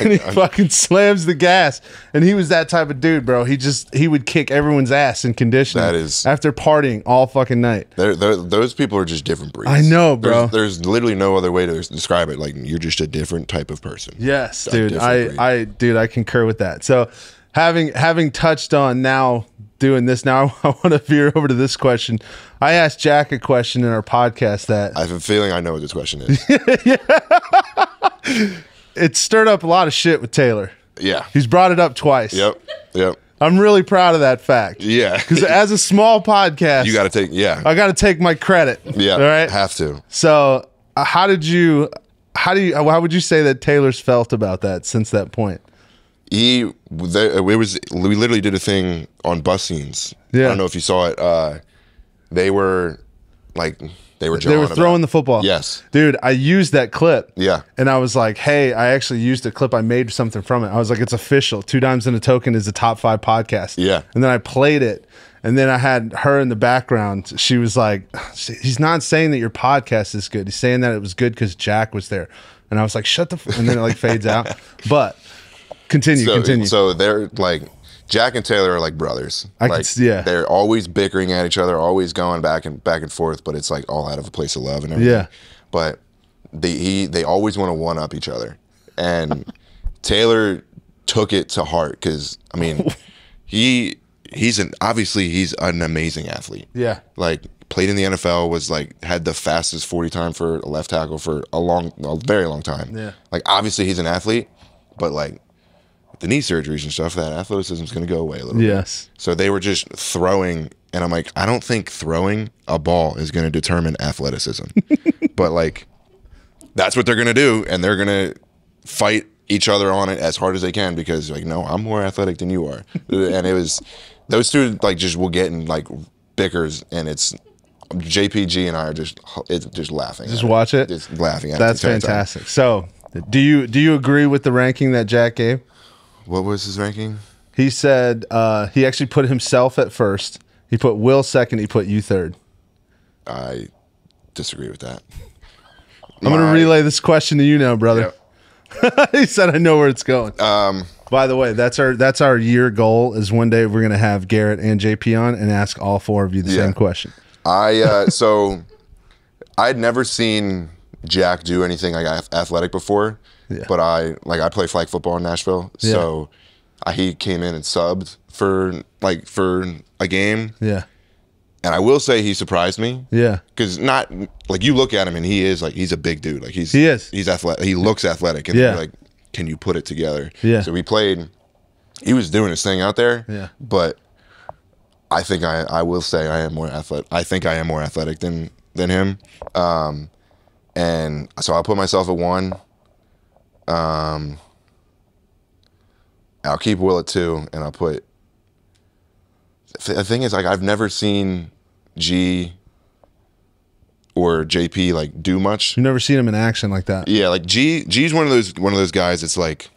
And he fucking slams the gas. And he was that type of dude, bro. He would kick everyone's ass in conditioning. That is, after partying all fucking night. Those people are just different breeds. I know, bro. There's literally no other way to describe it. Like, you're just a different type of person. Yes, dude. I concur with that. So having touched on now doing this, now I want to veer over to this question. I asked Jack a question in our podcast that I have a feeling I know what this question is. It stirred up a lot of shit with Taylor. Yeah. He's brought it up twice. Yep. I'm really proud of that fact. Yeah. Because as a small podcast, you got to take, I got to take my credit. Yeah. All right. Have to. So how would you say that Taylor's felt about that since that point? We literally did a thing on Bussins. Yeah. I don't know if you saw it. They were throwing the football. Yes. Dude, I used that clip. Yeah. And I was like, hey, I actually used a clip. I made something from it. I was like, it's official. 2 Dimes and a Token is a top 5 podcast. Yeah. And then I played it. And then I had her in the background. She was like, he's not saying that your podcast is good. He's saying that it was good because Jack was there. And I was like, shut the and then it like fades out. But continue. So they're like, Jack and Taylor are like brothers. They're always bickering at each other, always going back and forth, but it's like all out of a place of love and everything. Yeah. But they always want to one up each other. And Taylor took it to heart because, I mean, he's an amazing athlete. Yeah. Like, played in the NFL, was like, had the fastest 40 time for a left tackle for a very long time. Yeah. Like, obviously he's an athlete, but like, the knee surgeries and stuff, that athleticism is going to go away a little bit. So they were just throwing, and I'm like, I don't think throwing a ball is going to determine athleticism. But like, that's what they're going to do, and they're going to fight each other on it as hard as they can because like, no, I'm more athletic than you are. And it was, those two like just will get in like bickers, and it's JPG and I are just laughing. Just watch it? Just laughing at it. That's fantastic. Time. So do you agree with the ranking that Jack gave? What was his ranking? He said he actually put himself at first. He put Will second. He put you third. I disagree with that. I'm going to relay this question to you now, brother. Yep. He said, I know where it's going. By the way, that's our year goal is one day we're going to have Garrett and JP on and ask all 4 of you the same question. So I'd never seen Jack do anything like athletic before. Yeah. But I play flag football in Nashville, so he came in and subbed for a game. Yeah, and I will say he surprised me. Yeah, because not like you look at him and he's a big dude. Like he's athletic. He looks athletic, and you're like, can you put it together? Yeah. So we played. He was doing his thing out there. Yeah. But I think I will say I am more athletic. I think I am more athletic than him. And so I'll put myself at 1. I'll keep Will at 2, and I'll put. The thing is, like, I've never seen G. or JP like do much. You've never seen him in action like that. Yeah, like G's one of those guys. It's like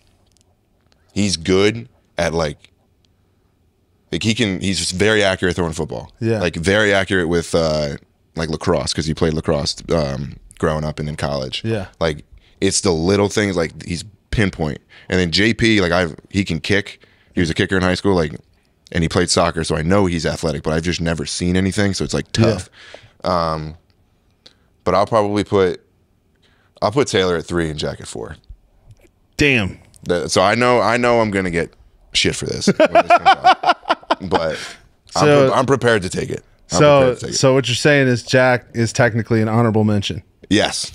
he's good at like he's just very accurate throwing football. Yeah, like very accurate with like lacrosse because he played lacrosse growing up and in college. Yeah, like it's the little things like he's pinpoint. And then JP, like he can kick. He was a kicker in high school, like, and he played soccer, so I know he's athletic, but I've just never seen anything, so it's like tough. Yeah. But I'll put Taylor at 3 and Jack at 4. Damn. So I know I'm gonna get shit for this, when this comes out. But so, I'm prepared to take it. So what you're saying is Jack is technically an honorable mention. Yes.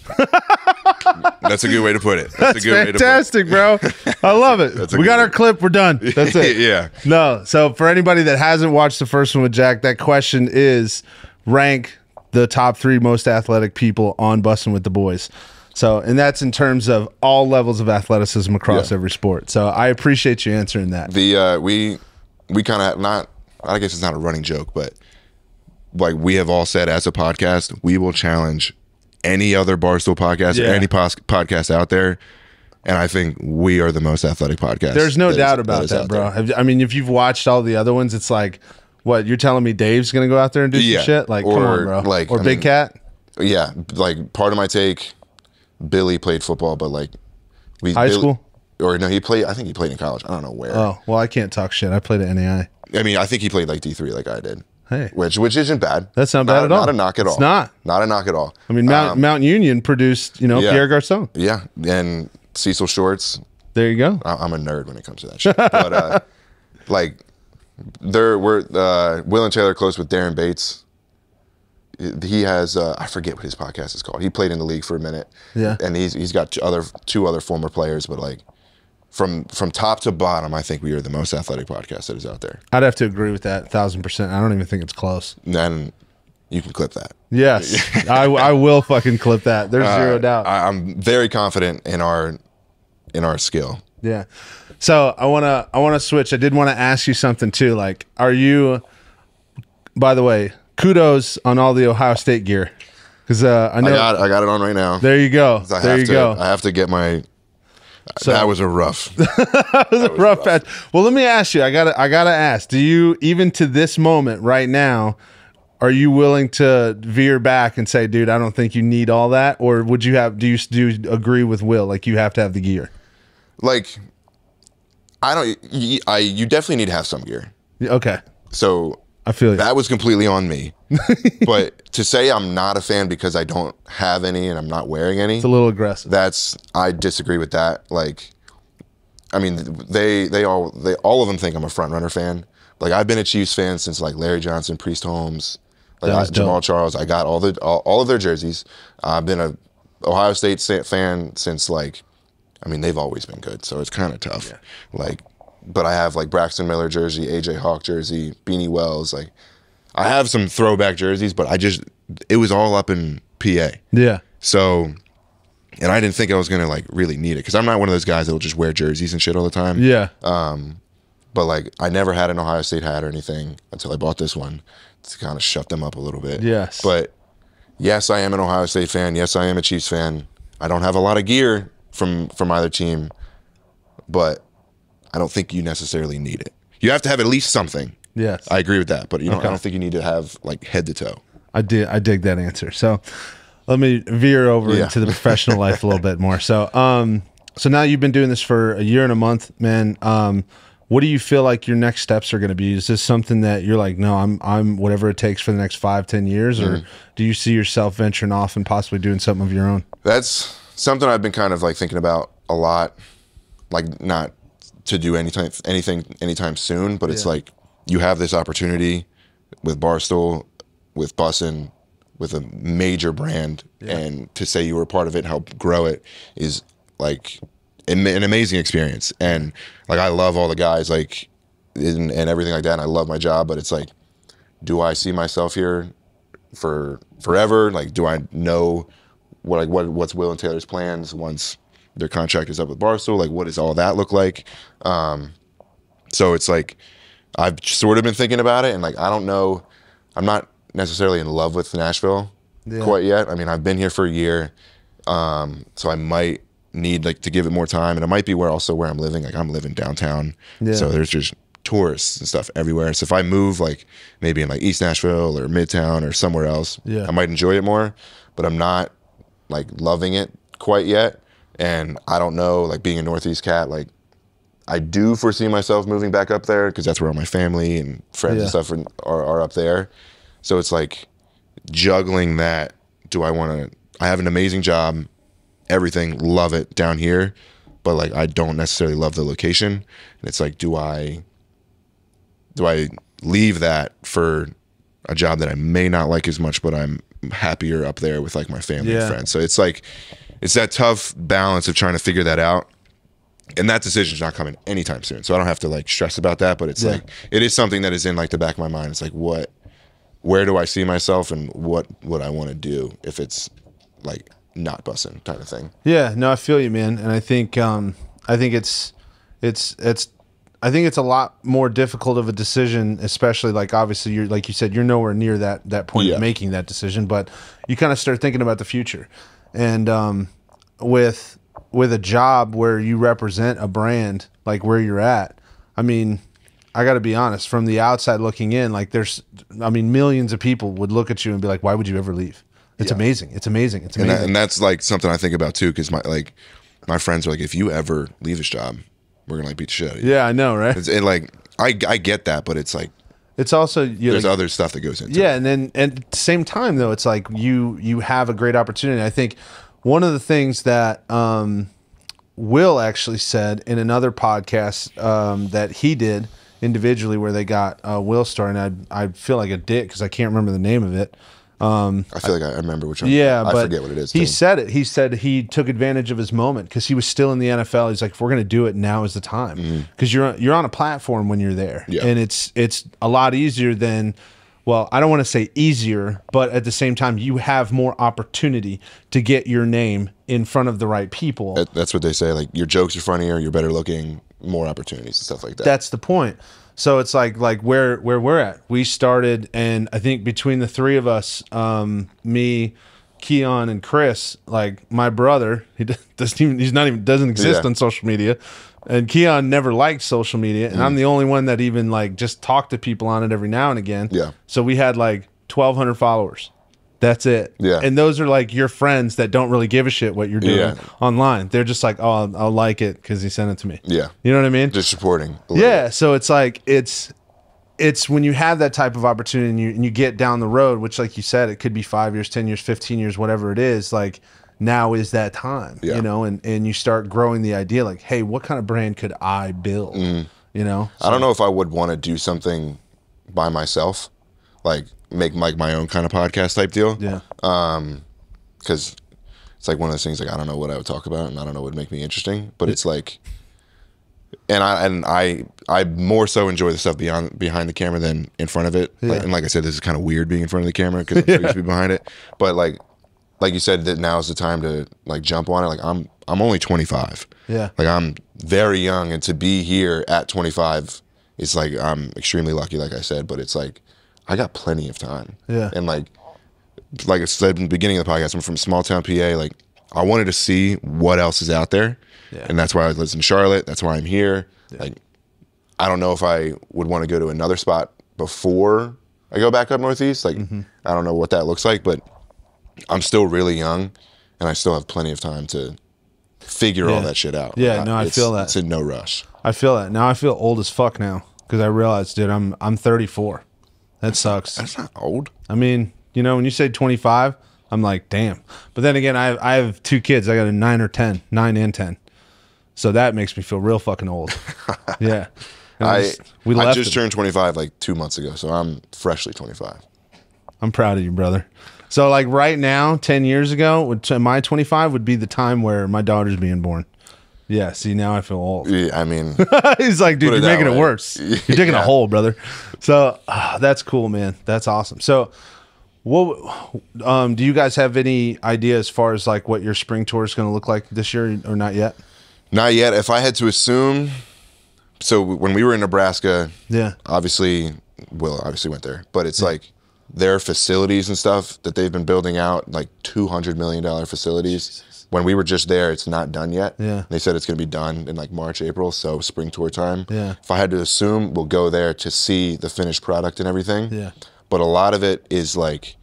That's a good way to put it. That's a good fantastic, bro. I love it. We got our clip. We're done. That's it. Yeah. No. So for anybody that hasn't watched the first one with Jack, that question is rank the top 3 most athletic people on Bussin' with the Boys. So, and that's in terms of all levels of athleticism across every sport. So I appreciate you answering that. We kind of not, I guess it's not a running joke, but like we have all said as a podcast, we will challenge any other Barstool podcast or any podcast out there, and I think we are the most athletic podcast. There's no doubt about that, bro. I mean, if you've watched all the other ones, it's like, what, you're telling me Dave's gonna go out there and do some shit? Like, come on, bro. Like, or Big Cat? Yeah, like part of my take, Billy played football, but like high school? Or no, I think he played in college. I don't know where. Oh, well, I can't talk shit. I played at NAI. I mean, I think he played like D3 like I did. Hey, which isn't bad. That's not bad at all. Not a knock at all. It's not a knock at all. I mean, Mount Union produced, Pierre Garcon. Yeah, and Cecil Shorts. There you go. I'm a nerd when it comes to that shit. But like, we're Will and Taylor close with Darren Bates. He has I forget what his podcast is called. He played in the league for a minute. Yeah, and he's got two other former players, but like. From top to bottom, I think we are the most athletic podcast that is out there. I'd have to agree with that 1,000%. I don't even think it's close. And you can clip that. Yes, I will fucking clip that. There's zero doubt. I'm very confident in our skill. Yeah. So I wanna switch. I did want to ask you something too. Like, are you? By the way, kudos on all the Ohio State gear, because I know I got it on right now. There you go. There you go. I have to get my. So, that was a rough. That was a rough patch. Well, let me ask you. I gotta ask. Do you, even to this moment right now, are you willing to veer back and say, dude, I don't think you need all that, or would you have? Do you agree with Will? Like, you have to have the gear. Like, I don't. You definitely need to have some gear. Okay. So I feel you. That was completely on me. But to say I'm not a fan because I don't have any and I'm not wearing any, it's a little aggressive. I disagree with that. Like, I mean, they all of them think I'm a front runner fan. Like, I've been a Chiefs fan since like Larry Johnson, Priest Holmes, like Jamal Charles. I got all of their jerseys. I've been a Ohio State fan since like, I mean, they've always been good, so it's kind of tough. Yeah. Like, but I have like Braxton Miller jersey, AJ Hawk jersey, Beanie Wells. Like, I have some throwback jerseys, but it was all up in PA. Yeah. So, and I didn't think I was gonna like really need it because I'm not one of those guys that will just wear jerseys and shit all the time. Yeah. But like, I never had an Ohio State hat or anything until I bought this one to kind of shut them up a little bit. Yes. But yes, I am an Ohio State fan. Yes, I am a Chiefs fan. I don't have a lot of gear from either team, but I don't think you necessarily need it. You have to have at least something. Yes, I agree with that, but I don't think you need to have like head to toe. I dig that answer. So let me veer over into the professional life a little bit more. So so now you've been doing this for a year and a month, man. What do you feel like your next steps are going to be? Is this something that you're like, no, I'm whatever it takes for the next 5-10 years, or do you see yourself venturing off and possibly doing something of your own? That's something I've been kind of like thinking about a lot, like not to do anything anytime soon, but it's like you have this opportunity with Barstool, with Bussin, with a major brand, and to say you were a part of it and help grow it is like an amazing experience. And like, I love all the guys, like, and everything like that, and I love my job, but it's like, do I see myself here for forever? Like, do I know what's Will and Taylor's plans once their contract is up with Barstool? Like, what does all that look like? So it's like, I've sort of been thinking about it, and like, I don't know, I'm not necessarily in love with Nashville. quite yet. I mean, I've been here for a year, so I might need like to give it more time, and it might be where I'm living. Like I'm living downtown, so there's just tourists and stuff everywhere. So if I move like maybe in like East Nashville or Midtown or somewhere else, I might enjoy it more, but I'm not like loving it quite yet. And I don't know, like being a Northeast cat, like I do foresee myself moving back up there because that's where all my family and friends and stuff are up there. So it's like juggling that. I have an amazing job, everything, love it down here, but like I don't necessarily love the location. And it's like, do I leave that for a job that I may not like as much, but I'm happier up there with like my family and friends. So it's like, it's that tough balance of trying to figure that out. And that decision's not coming anytime soon. So I don't have to like stress about that, but it's like, it is something that is in like the back of my mind. It's like, where do I see myself and what would I want to do if it's like not Bussin kind of thing. Yeah, no, I feel you, man. And I think it's a lot more difficult of a decision, especially like obviously you're like you said, you're nowhere near that point of making that decision, but you kind of start thinking about the future. And with a job where you represent a brand like where you're at, I mean, I got to be honest, from the outside looking in, like millions of people would look at you and be like, why would you ever leave? It's amazing. It's amazing. It's amazing. And that's like something I think about too, because my friends are like, if you ever leave this job, we're gonna like beat the shit out of you. Yeah, I know, right? And like I get that, but it's like it's also there's like, other stuff that goes into it. Yeah, and at the same time though, it's like you have a great opportunity. I think one of the things that Will actually said in another podcast that he did individually, where they got Will started, and I feel like a dick because I can't remember the name of it. I feel like I remember which one. Yeah, I but forget what it is. He said it. He said he took advantage of his moment because he was still in the NFL. He's like, if we're going to do it, now is the time, because you're on a platform when you're there, and it's a lot easier than. Well, I don't want to say easier, but at the same time, you have more opportunity to get your name in front of the right people. That's what they say. Like your jokes are funnier, you're better looking, more opportunities and stuff like that. That's the point. So it's like where we're at. We started, and I think between the three of us, me, Keon, and Chris, like my brother, doesn't exist on social media, and Keon never liked social media, and I'm the only one that even like just talk to people on it every now and again. Yeah. So we had like 1,200 followers. That's it. Yeah. And those are like your friends that don't really give a shit what you're doing online. They're just like, oh, I'll like it because he sent it to me. Yeah. You know what I mean? Just supporting. Yeah. So it's like, it's when you have that type of opportunity and you get down the road, which like you said, it could be 5 years, 10 years, 15 years, whatever it is, like now is that time, you know, and you start growing the idea like, hey, what kind of brand could I build? You know? So, I don't know if I would want to do something by myself, like make like my own kind of podcast type deal. Yeah. Because it's like one of those things like I don't know what I would talk about and I don't know what would make me interesting, but it's like, and I more so enjoy the stuff behind the camera than in front of it. Like, and like I said, this is kind of weird being in front of the camera because I'm so used to be behind it. But like you said, that now is the time to like jump on it. Like I'm only 25. Yeah. Like I'm very young, and to be here at 25, it's like I'm extremely lucky. Like I said, but it's like I got plenty of time. Yeah. And like I said in the beginning of the podcast, I'm from small town PA. Like I wanted to see what else is out there. Yeah. And that's why I live in Charlotte. That's why I'm here. Yeah. Like I don't know if I would want to go to another spot before I go back up Northeast. Like I don't know what that looks like, but I'm still really young and I still have plenty of time to figure all that shit out. Yeah, no, I feel that. It's in no rush. I feel that. Now I feel old as fuck now because I realized, dude, I'm 34. That sucks. That's not old. I mean, you know, when you say 25, I'm like, damn. But then again, I have two kids. I got a 9 and 10. So that makes me feel real fucking old. Yeah. I just turned 25 like 2 months ago, so I'm freshly 25. I'm proud of you, brother. So like right now, 10 years ago, my 25 would be the time where my daughter's being born. Yeah, see, now I feel old. Yeah, I mean... He's like, dude, you're making it worse. You're digging a hole, brother. So that's cool, man. That's awesome. So what do you guys have any idea as far as like what your spring tour is going to look like this year or not yet? Not yet. If I had to assume... So when we were in Nebraska, obviously, Will obviously went there. But it's like their facilities and stuff that they've been building out, like $200 million facilities. Jesus. When we were just there, it's not done yet. Yeah. They said it's going to be done in like March, April, so spring tour time. Yeah. If I had to assume, we'll go there to see the finished product and everything. Yeah. But a lot of it is like,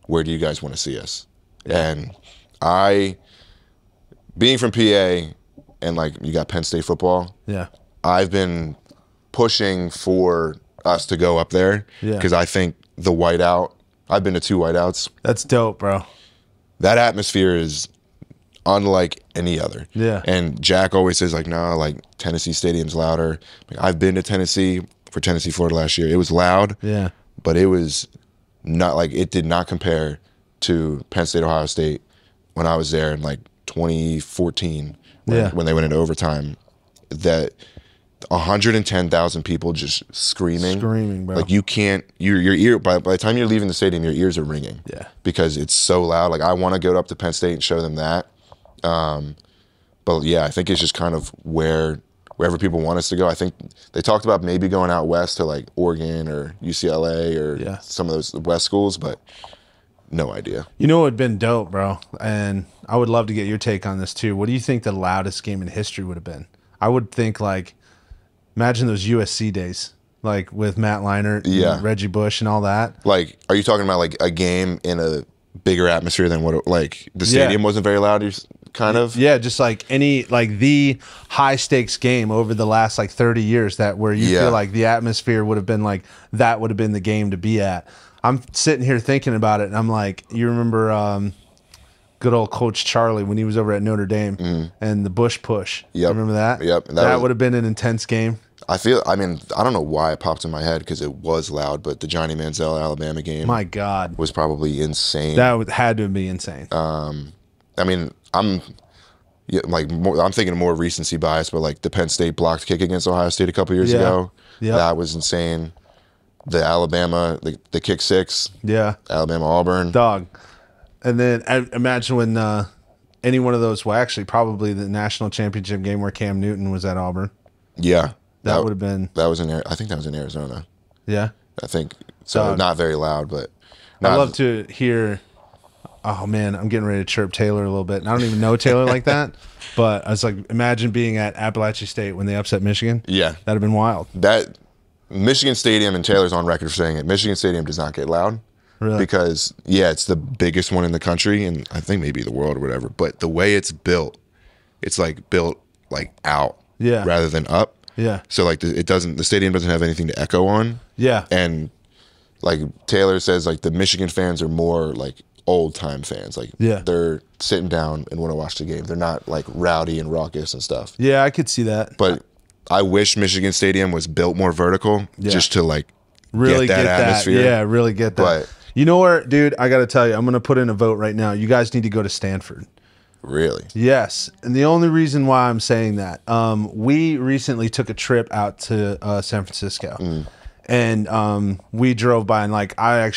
where do you guys want to see us? Yeah. And being from PA and like you got Penn State football, yeah, I've been pushing for us to go up there because I think the whiteout, I've been to 2 whiteouts. That's dope, bro. That atmosphere is unlike any other. Yeah. And Jack always says like, no, like Tennessee Stadium's louder. Like, I've been to Tennessee for Tennessee, Florida last year. It was loud. Yeah. But it was not like, it did not compare to Penn State, Ohio State when I was there in like 2014 when they went into overtime. That 110,000 people just screaming, bro. Like you can't, your ear, by the time you're leaving the stadium, your ears are ringing. Yeah. Because it's so loud. Like I want to go up to Penn State and show them that. But yeah, I think it's just kind of wherever people want us to go. I think they talked about maybe going out west to like Oregon or UCLA or some of those West schools, but no idea. You know what would have been dope, bro? And I would love to get your take on this too. What do you think the loudest game in history would have been? I would think like, imagine those USC days, like with Matt Leinart, and Reggie Bush and all that. Like, are you talking about like a game in a bigger atmosphere than what it, like the stadium wasn't very loud, kind of? Yeah, just like any, like the high stakes game over the last like 30 years that where you feel like the atmosphere would have been like, that would have been the game to be at. I'm sitting here thinking about it and I'm like, you remember good old Coach Charlie when he was over at Notre Dame and the Bush push. Yep. Remember that? Yep. That would have been an intense game. I don't know why it popped in my head because it was loud, but the Johnny Manziel Alabama game, my God, was probably insane. That had to be insane. I mean, I'm thinking of more recency bias, but like the Penn State blocked kick against Ohio State a couple years ago, that was insane. The Alabama, the kick 6, Alabama Auburn, dog. And then imagine when any one of those, well, actually probably the national championship game where Cam Newton was at Auburn. Yeah. That would have been. That was I think that was in Arizona. Yeah. I think so. Not very loud, but I'd love to hear. Oh man, I'm getting ready to chirp Taylor a little bit. And I don't even know Taylor like that, but I was like, imagine being at Appalachian State when they upset Michigan. Yeah, that'd have been wild. That Michigan Stadium, and Taylor's on record for saying it, Michigan Stadium does not get loud. Really? Because it's the biggest one in the country, and I think maybe the world or whatever. But the way it's built, it's like built like out, rather than up. Yeah. So like the stadium doesn't have anything to echo on. Yeah. And like Taylor says, like the Michigan fans are more like old time fans. Like they're sitting down and want to watch the game. They're not like rowdy and raucous and stuff. Yeah, I could see that. But I wish Michigan Stadium was built more vertical, just to like really get that atmosphere. Yeah, really get that. But you know where, dude, I got to tell you, I'm going to put in a vote right now. You guys need to go to Stanford. Really? Yes. And the only reason why I'm saying that, we recently took a trip out to San Francisco. And we drove by and like I've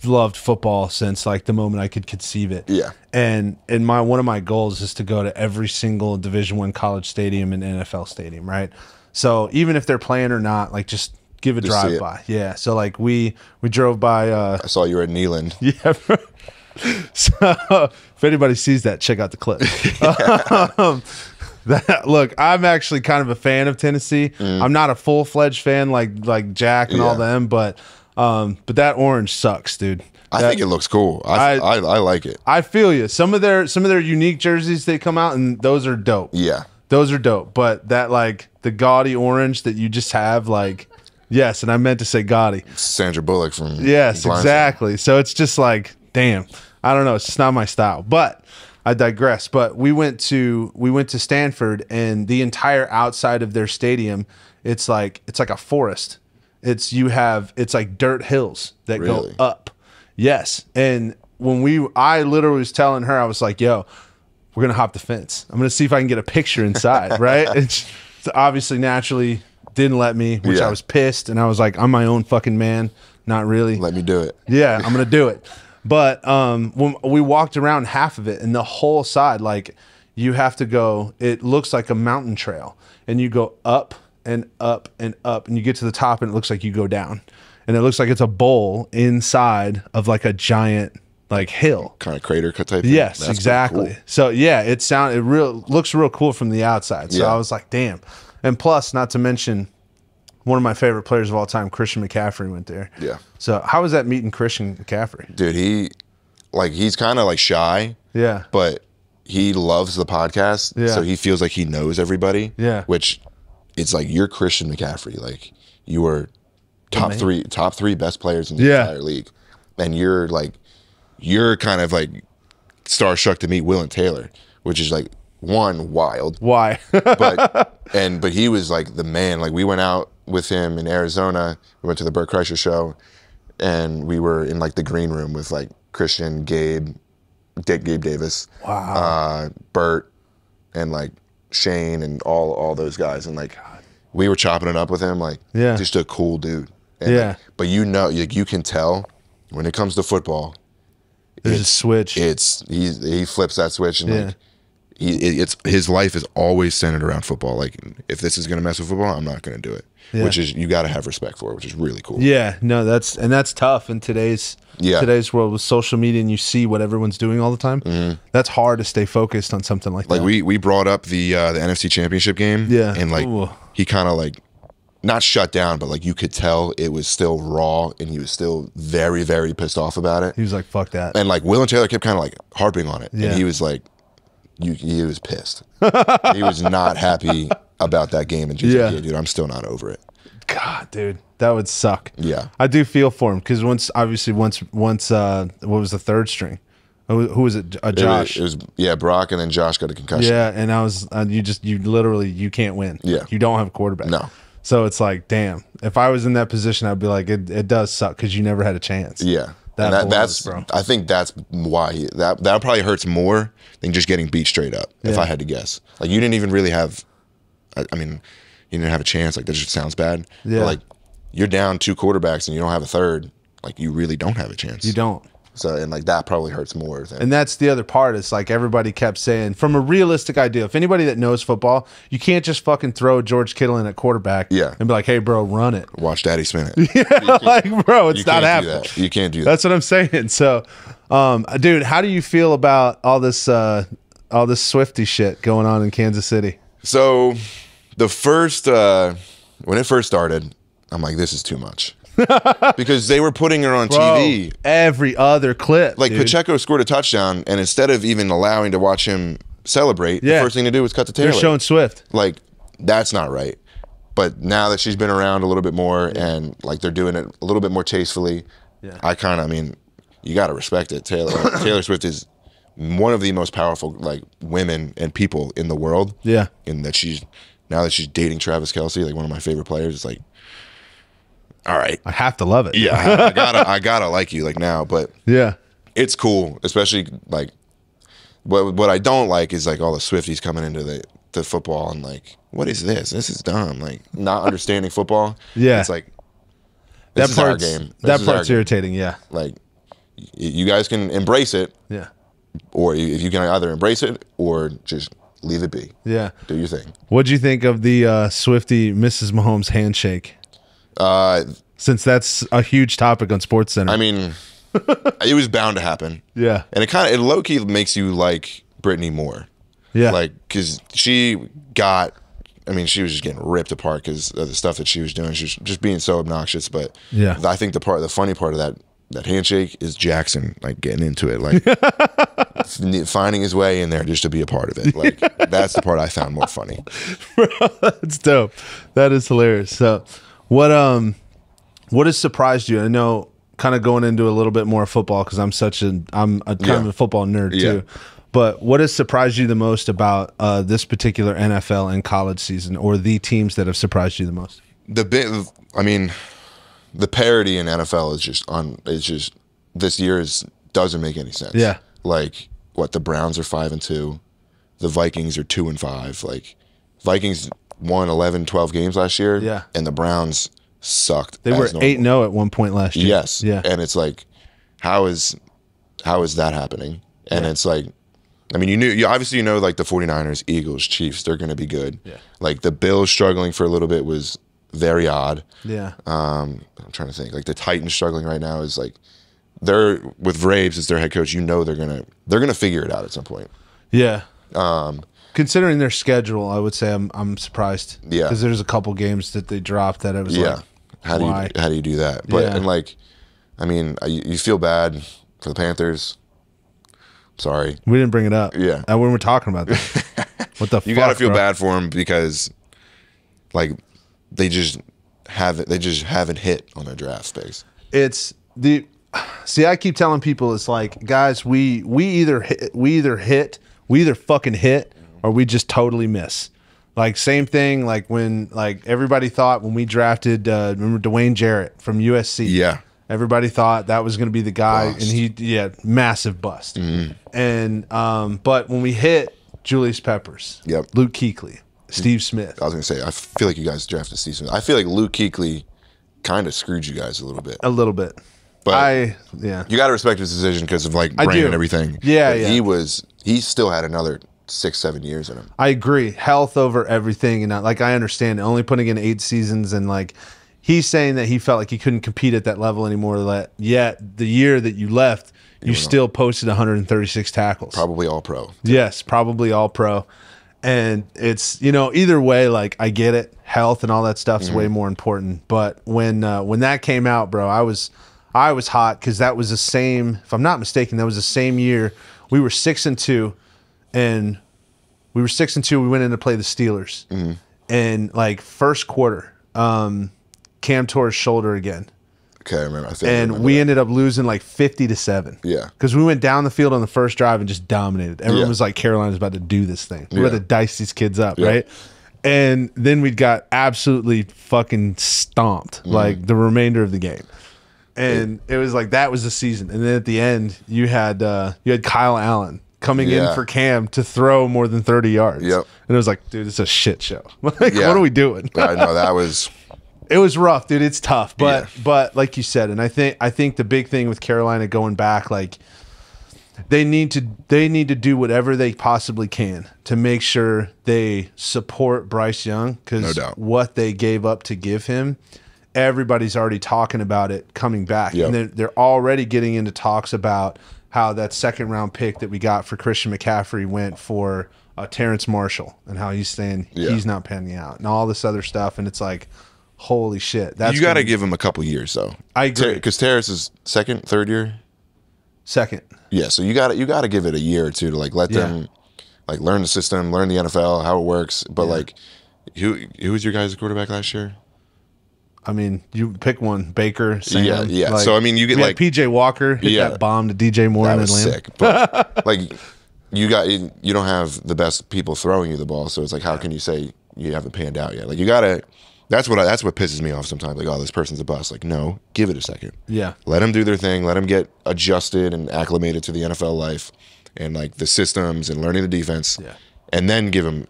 loved football since like the moment I could conceive it. Yeah. And one of my goals is to go to every single Division I college stadium and NFL stadium, right? So even if they're playing or not, like just give a drive by. Yeah. So like we drove by I saw you were at Neyland. Yeah. So if anybody sees that, check out the clip. Look, I'm actually kind of a fan of Tennessee. I'm not a full-fledged fan like Jack and all them, but that orange sucks, dude. I think it looks cool. I like it. I feel you. Some of their unique jerseys they come out, and those are dope. Yeah, those are dope. But that like the gaudy orange that you just have, like, yes, and I meant to say gaudy. Sandra Bullock from exactly. So it's just like, damn, I don't know. It's just not my style. But I digress. But we went to Stanford, and the entire outside of their stadium, it's like a forest. It's like dirt hills that go up. Yes. And I literally was telling her, I was like, yo, we're going to hop the fence. I'm going to see if I can get a picture inside. Right. It's obviously naturally didn't let me, which I was pissed. And I was like, I'm my own fucking man. Not really. Let me do it. Yeah. I'm going to do it. But when we walked around half of it and the whole side, like you have to go, it looks like a mountain trail, and you go up and up and up, and you get to the top and it looks like you go down. and it looks like it's a bowl inside of like a giant like hill. Kind of crater cut type thing. Yes, That's exactly. cool. So yeah, looks real cool from the outside. So Yeah. I was like, damn. And plus, not to mention, one of my favorite players of all time, Christian McCaffrey, went there. Yeah. So how was that meeting Christian McCaffrey? Dude, he's kind of like shy. Yeah. But he loves the podcast. Yeah. So he feels like he knows everybody. Yeah. Which it's like you're Christian McCaffrey. Like you were top three best players in the entire league. And you're kind of like starstruck to meet Will and Taylor, which is like wild. Why? but he was like the man. Like we went out with him in Arizona. We went to the Burt Kreischer show, and we were in like the green room with like Christian, Gabe Davis, Burt, and like Shane and all those guys, and like we were chopping it up with him. Like just a cool dude. And like, but you can tell when it comes to football, there's a switch. He flips that switch and like. His life is always centered around football. Like, if this is gonna mess with football, I'm not gonna do it. Yeah. Which is you got to have respect for, which is really cool. Yeah, no, that's tough in today's world with social media, and you see what everyone's doing all the time. Mm-hmm. That's hard to stay focused on something like that. Like we brought up the NFC Championship game, and like he kind of like not shut down, but like you could tell it was still raw, and he was still very, very pissed off about it. He was like, "Fuck that," and like Will and Taylor kept kind of like harping on it, and he was like. He was pissed. He was not happy about that game, and just like, yeah, dude, I'm still not over it. God, dude, that would suck. Yeah, I do feel for him because once what was the third string? Who was it? Josh. It was Brock, and then Josh got a concussion. Yeah, and I was you literally you can't win. Yeah, you don't have a quarterback. No. So it's like, damn. If I was in that position, I'd be like, it does suck because you never had a chance. Yeah. That's bro. I think that's why that probably hurts more than just getting beat straight up. If I had to guess, like you didn't even really have, I mean, you didn't have a chance. Like that just sounds bad. Yeah. But like you're down 2 quarterbacks and you don't have a third. Like you really don't have a chance. You don't. So and like that probably hurts more. And that's the other part. It's like everybody kept saying from a realistic idea. If anybody that knows football, you can't just fucking throw George Kittle in at quarterback. Yeah. And be like, hey, bro, run it. Watch Daddy spin it. Yeah, like, bro, it's not happening. You can't do that. That's what I'm saying. So, dude, how do you feel about all this Swiftie shit going on in Kansas City? So, the first when it first started, I'm like, this is too much. Because they were putting her on TV. Every other clip. Like, dude. Pacheco scored a touchdown, and instead of even allowing to watch him celebrate, the first thing to do was cut to Taylor. They're showing Swift. Like, that's not right. But now that she's been around a little bit more, and like they're doing it a little bit more tastefully, I mean, you got to respect it. Taylor Swift is one of the most powerful like women and people in the world. Yeah. And that now that she's dating Travis Kelce, like one of my favorite players, it's like, all right, I have to love it. Yeah, I gotta like you like now, but yeah, it's cool. Especially like what I don't like is like all the Swifties coming into the football and like, what is this? This is dumb. Like not understanding football. Yeah, it's like this is our game. That part's irritating. Yeah, like you guys can embrace it. Yeah, or if you can either embrace it or just leave it be. Yeah, do your thing. What'd you think of the Swiftie Mrs. Mahomes handshake? Since that's a huge topic on SportsCenter. I mean, it was bound to happen. Yeah. And it low key makes you like Britney more. Yeah. Like, because she was just getting ripped apart because of the stuff that she was doing. She was just being so obnoxious. But yeah, I think the funny part of that handshake is Jackson like getting into it, like finding his way in there just to be a part of it. Like that's the part I found more funny. Bro, that's dope. That is hilarious. So what has surprised you? I know kind of going into a little bit more football because I'm a kind of a football nerd too. But what has surprised you the most about this particular NFL and college season, or the teams that have surprised you the most? The parity in NFL is just this year doesn't make any sense. Yeah. Like the Browns are 5-2, the Vikings are 2-5. Like Vikings won 11, 12 games last year. Yeah. And the Browns sucked. They were 8-0 at one point last year. Yes. Yeah. And it's like, how is that happening? And it's like, I mean, you obviously know like the 49ers, Eagles, Chiefs, they're going to be good. Yeah. Like the Bills struggling for a little bit was very odd. Yeah. I'm trying to think. Like the Titans struggling right now is like they're with Vraves as their head coach. You know they're gonna figure it out at some point. Yeah. Considering their schedule, I would say I'm surprised. Yeah. Because there's a couple games that they dropped that it was like, how do you do that? But Yeah. and like, I mean, you feel bad for the Panthers. Sorry, we didn't bring it up. Yeah. When we're talking about this. What the fuck, you gotta feel bro? bad for them because like they just haven't hit on their draft space. It's the see. I keep telling people it's like, guys, we either fucking hit or we just totally miss. Like same thing. Like when like everybody thought when we drafted remember Dwayne Jarrett from USC. Yeah. Everybody thought that was going to be the guy, Bust. and massive bust. And but when we hit Julius Peppers, Yep. Luke Kuechly, Steve Smith, I was gonna say I feel like you guys drafted Steve Smith. I feel like Luke Kuechly kind of screwed you guys a little bit. But yeah. you got to respect his decision because of like brain and everything. Yeah, but yeah. He still had another 6-7 years in him. I agree. Health over everything, and like I understand it. Only putting in 8 seasons, and like he's saying that he felt like he couldn't compete at that level anymore. Yet the year that you left, you still posted 136 tackles. Probably all pro. Yes, probably all pro. And it's, either way, like I get it. Health and all that stuff's way more important. But when that came out, bro, I was hot because that was the same, if I'm not mistaken, that was the same year we were 6-2, and we went in to play the Steelers. And like first quarter, Cam tore his shoulder again. Okay, I remember. We ended up losing like 50-7. Yeah. Because we went down the field on the first drive and just dominated. Everyone was like, Carolina's about to do this thing. We're about to dice these kids up, right? And then we got absolutely fucking stomped like the remainder of the game. And it was like that was the season. And then at the end, you had Kyle Allen coming in for Cam to throw more than 30 yards. Yep. And it was like, dude, it's a shit show. Like, what are we doing? I know that was. It was rough, dude. It's tough, but like you said, and I think the big thing with Carolina going back, like they need to do whatever they possibly can to make sure they support Bryce Young, because No doubt. what they gave up to give him, everybody's already talking about it coming back, and they're already getting into talks about how that second round pick that we got for Christian McCaffrey went for Terrence Marshall, and how he's saying he's not panning out, and all this other stuff, and it's like, holy shit! You got to give him a couple years though. I agree, because Terrace is third year. Second. Yeah, so you got to give it a year or two to like let them like learn the system, learn the NFL, how it works. But like, who was your guys' quarterback last year? I mean, you pick one, Baker, Sam. Yeah. Like, so I mean, you get we like had PJ Walker hit that bomb to DJ Moore that in was Atlanta. sick. But like, you don't have the best people throwing you the ball, so it's like, how can you say you haven't panned out yet? Like, you gotta. That's what pisses me off sometimes. Like, oh, this person's a bust. Like, no, give it a second. Yeah. Let them do their thing. Let them get adjusted and acclimated to the NFL life and like the systems and learning the defense. Yeah. And then give them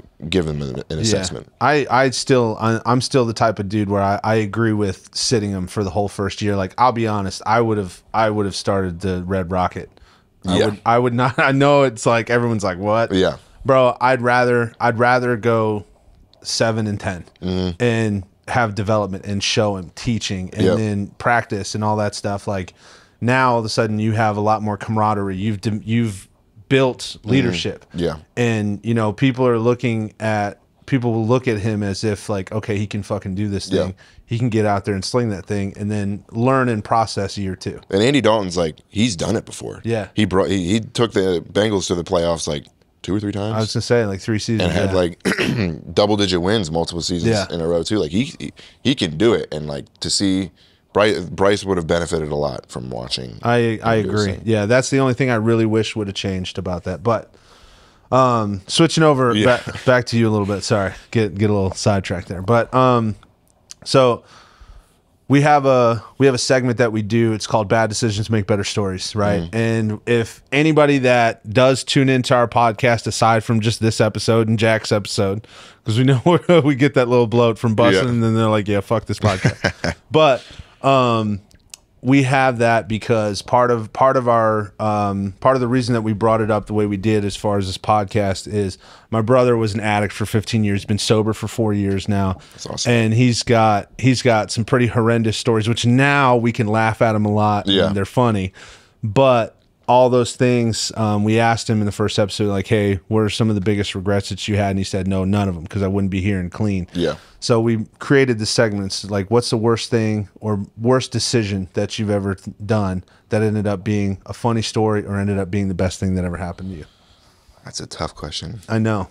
an assessment. I'm still the type of dude where I agree with sitting him for the whole first year. Like, I'll be honest, I would have started the Red Rocket. I would not. I know it's like everyone's like, what? Yeah. Bro, I'd rather go 7-10 and have development and show him teaching and then practice and all that stuff. Like, now all of a sudden you have a lot more camaraderie. You've built leadership. And people will look at him as if like, okay, he can fucking do this thing. He can get out there and sling that thing and then learn and process year 2. And Andy Dalton's like, he's done it before. Yeah. He took the Bengals to the playoffs like 2 or 3 times. I was gonna say like 3 seasons. And had like double-digit wins multiple seasons in a row too. Like he can do it, and like to see Bryce would have benefited a lot from watching. I agree. Yeah, that's the only thing I really wish would have changed about that. But switching over back to you a little bit. Sorry, get a little sidetracked there. But so we have a segment that we do. It's called Bad Decisions Make Better Stories, right? And if anybody that does tune into our podcast, aside from just this episode and Jack's episode, because we know we get that little bloat from Bussin, and then they're like, yeah, fuck this podcast. But we have that because part of our part of the reason that we brought it up the way we did as far as this podcast is my brother was an addict for 15 years, been sober for 4 years now. That's awesome. And he's got some pretty horrendous stories, which now we can laugh at them a lot. Yeah. And they're funny. But all those things, we asked him in the first episode, like, hey, what are some of the biggest regrets that you had? And he said, no, none of them, because I wouldn't be here and clean. Yeah. So we created the segments, like, what's the worst thing or worst decision that you've ever done that ended up being a funny story or ended up being the best thing that ever happened to you? That's a tough question. I know.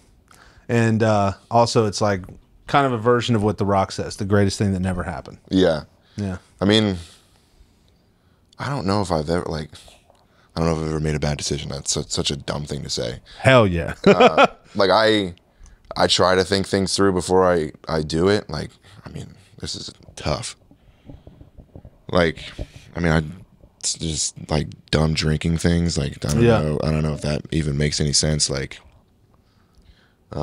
And also, it's like kind of a version of what The Rock says, the greatest thing that never happened. Yeah. Yeah. I mean, I don't know if I've ever, like, I don't know if I've ever made a bad decision. That's such a dumb thing to say. Hell yeah. Like, I try to think things through before I do it. Like, I mean, this is tough. Like, I mean, it's just like dumb drinking things. Like, I don't know if that even makes any sense. Like, we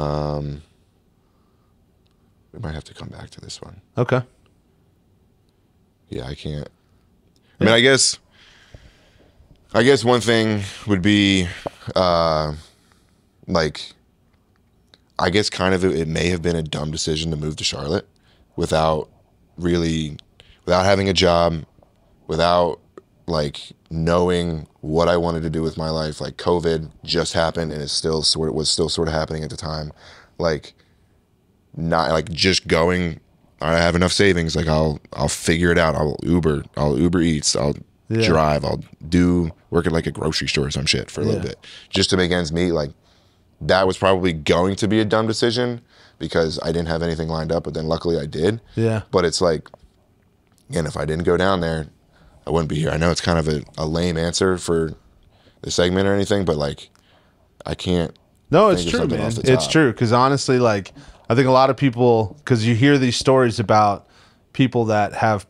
might have to come back to this one. Okay. Yeah, I can't. I mean, I guess one thing would be, like, I guess kind of it may have been a dumb decision to move to Charlotte without having a job, without like knowing what I wanted to do with my life. Like, COVID just happened and was still sort of happening at the time. Like, not like just going, I have enough savings. Like, I'll figure it out. I'll Uber Eats. I'll drive. I'll work at like a grocery store or some shit for a little bit just to make ends meet. Like, that was probably going to be a dumb decision because I didn't have anything lined up, but then luckily I did. Yeah. But it's like, again, if I didn't go down there, I wouldn't be here. I know it's kind of a lame answer for the segment or anything, but like, I can't. No, it's true, man. It's true. Because honestly, like, I think a lot of people, because you hear these stories about people that have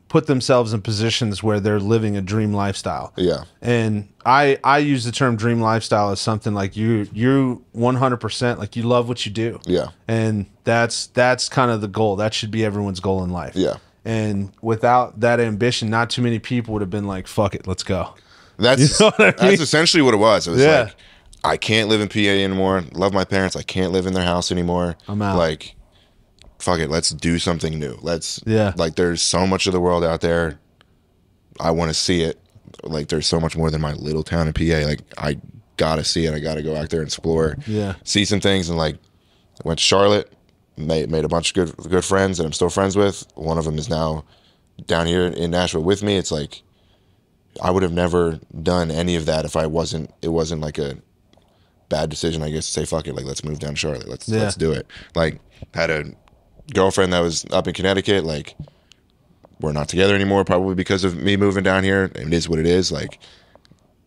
put themselves in positions where they're living a dream lifestyle. Yeah. And I use the term dream lifestyle as something like you 100%, like, you love what you do. Yeah. And that's kind of the goal. That should be everyone's goal in life. Yeah. And without that ambition, not too many people would have been like, fuck it, let's go. That's, you know what I mean? That's essentially what it was. It was like, I can't live in PA anymore. Love my parents. I can't live in their house anymore. I'm out. Like, fuck it, let's do something new. Like, there's so much of the world out there. I want to see it. Like, there's so much more than my little town in PA. Like, I gotta see it. I gotta go out there and explore. Yeah. See some things. And like, I went to Charlotte, made a bunch of good friends that I'm still friends with. One of them is now down here in Nashville with me. It's like, I would have never done any of that if it wasn't like a bad decision, I guess, to say, fuck it, like, let's move down to Charlotte. Let's do it. Like, had a girlfriend that was up in Connecticut. Like, we're not together anymore, probably because of me moving down here. It is what it is. Like,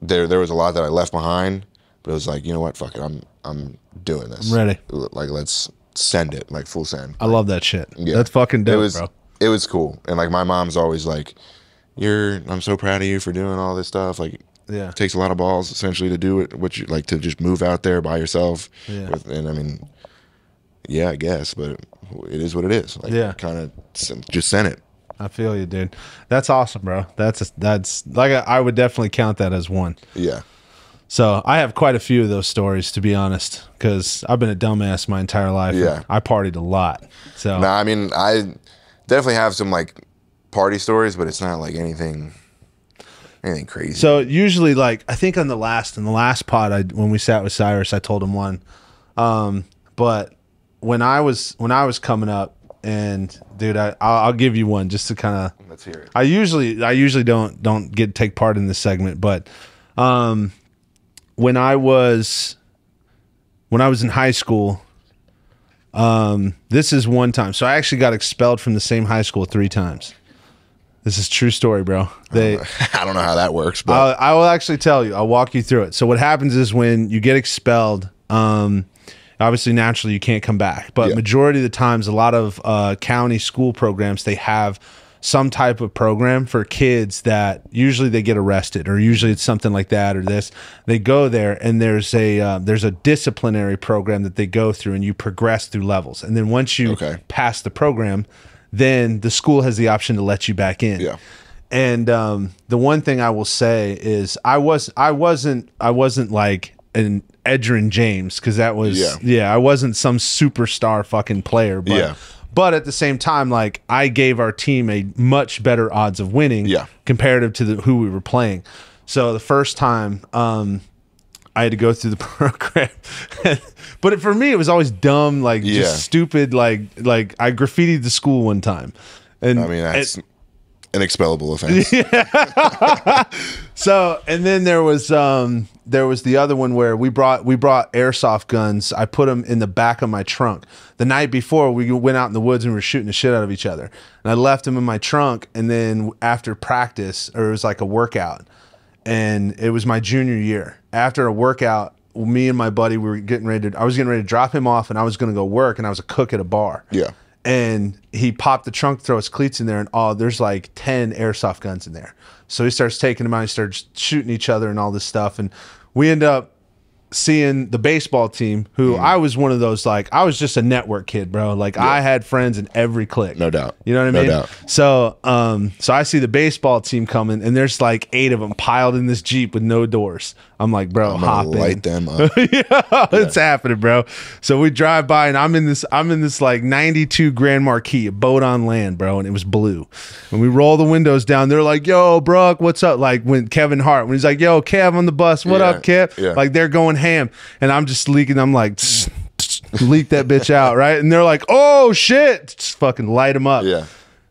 there was a lot that I left behind, but it was like, you know what, fuck it, I'm doing this. I'm ready. Like, let's send it, like, full send. I love that shit. Yeah. That's fucking dope, bro. It was cool. And like, my mom's always like, I'm so proud of you for doing all this stuff. Like, it takes a lot of balls essentially to do it, what you like, to just move out there by yourself. Yeah. And I mean, yeah, I guess, but it is what it is. Like, kind of just send it. I feel you, dude. That's awesome, bro. That's like, I would definitely count that as one. Yeah. So I have quite a few of those stories, to be honest, because I've been a dumbass my entire life. Yeah. I partied a lot. So no, I mean, I definitely have some like party stories, but it's not like anything crazy. So usually, like, I think in the last pod, when we sat with Cyrus, I told him one. But when I was coming up, and dude, I'll give you one just to kind of. Let's hear it. I usually don't take part in this segment, but when I was in high school, this is one time. So I actually got expelled from the same high school 3 times. This is true story, bro. I don't know how that works, but I will actually tell you. I'll walk you through it. So what happens is when you get expelled, obviously, naturally, you can't come back. But majority of the times, a lot of county school programs, they have some type of program for kids that usually they get arrested, or usually it's something like that, or this. They go there, and there's a disciplinary program that they go through, and you progress through levels. And then once you pass the program, then the school has the option to let you back in. Yeah. And the one thing I will say is I wasn't like an Edgerrin James, because that was I wasn't some superstar fucking player, but but at the same time, like, I gave our team a much better odds of winning comparative to who we were playing. So the first time I had to go through the program, but for me it was always dumb, like just stupid, like I graffitied the school one time, and I mean that's an expellable offense. So, and then there was the other one where we brought airsoft guns. I put them in the back of my trunk. The night before, we went out in the woods and we were shooting the shit out of each other. And I left them in my trunk. And then after practice, or it was like a workout, and it was my junior year. After a workout, me and my buddy, I was getting ready to drop him off, and I was going to go work, and I was a cook at a bar. Yeah. And he popped the trunk, throw his cleats in there, and there's like 10 airsoft guns in there. So he starts taking them out, he starts shooting each other and all this stuff. And we end up seeing the baseball team, who I was one of those, like, I was just a network kid, bro. Like, I had friends in every clique. No doubt. You know what I mean? No doubt. So, so I see the baseball team coming, and there's like 8 of them piled in this Jeep with no doors. I'm like, bro, hop in. Light them up. It's happening, bro. So we drive by, and I'm in this like 92 Grand Marquis, a boat on land, bro, and it was blue. When we roll the windows down, they're like, yo, Bruck, what's up? Like when Kevin Hart, when he's like, yo, Kev on the bus, what up, Kev? Yeah. Like, they're going ham, and I'm just leaking. I'm like, leak that bitch out, right? And they're like, oh shit, just fucking light them up. Yeah.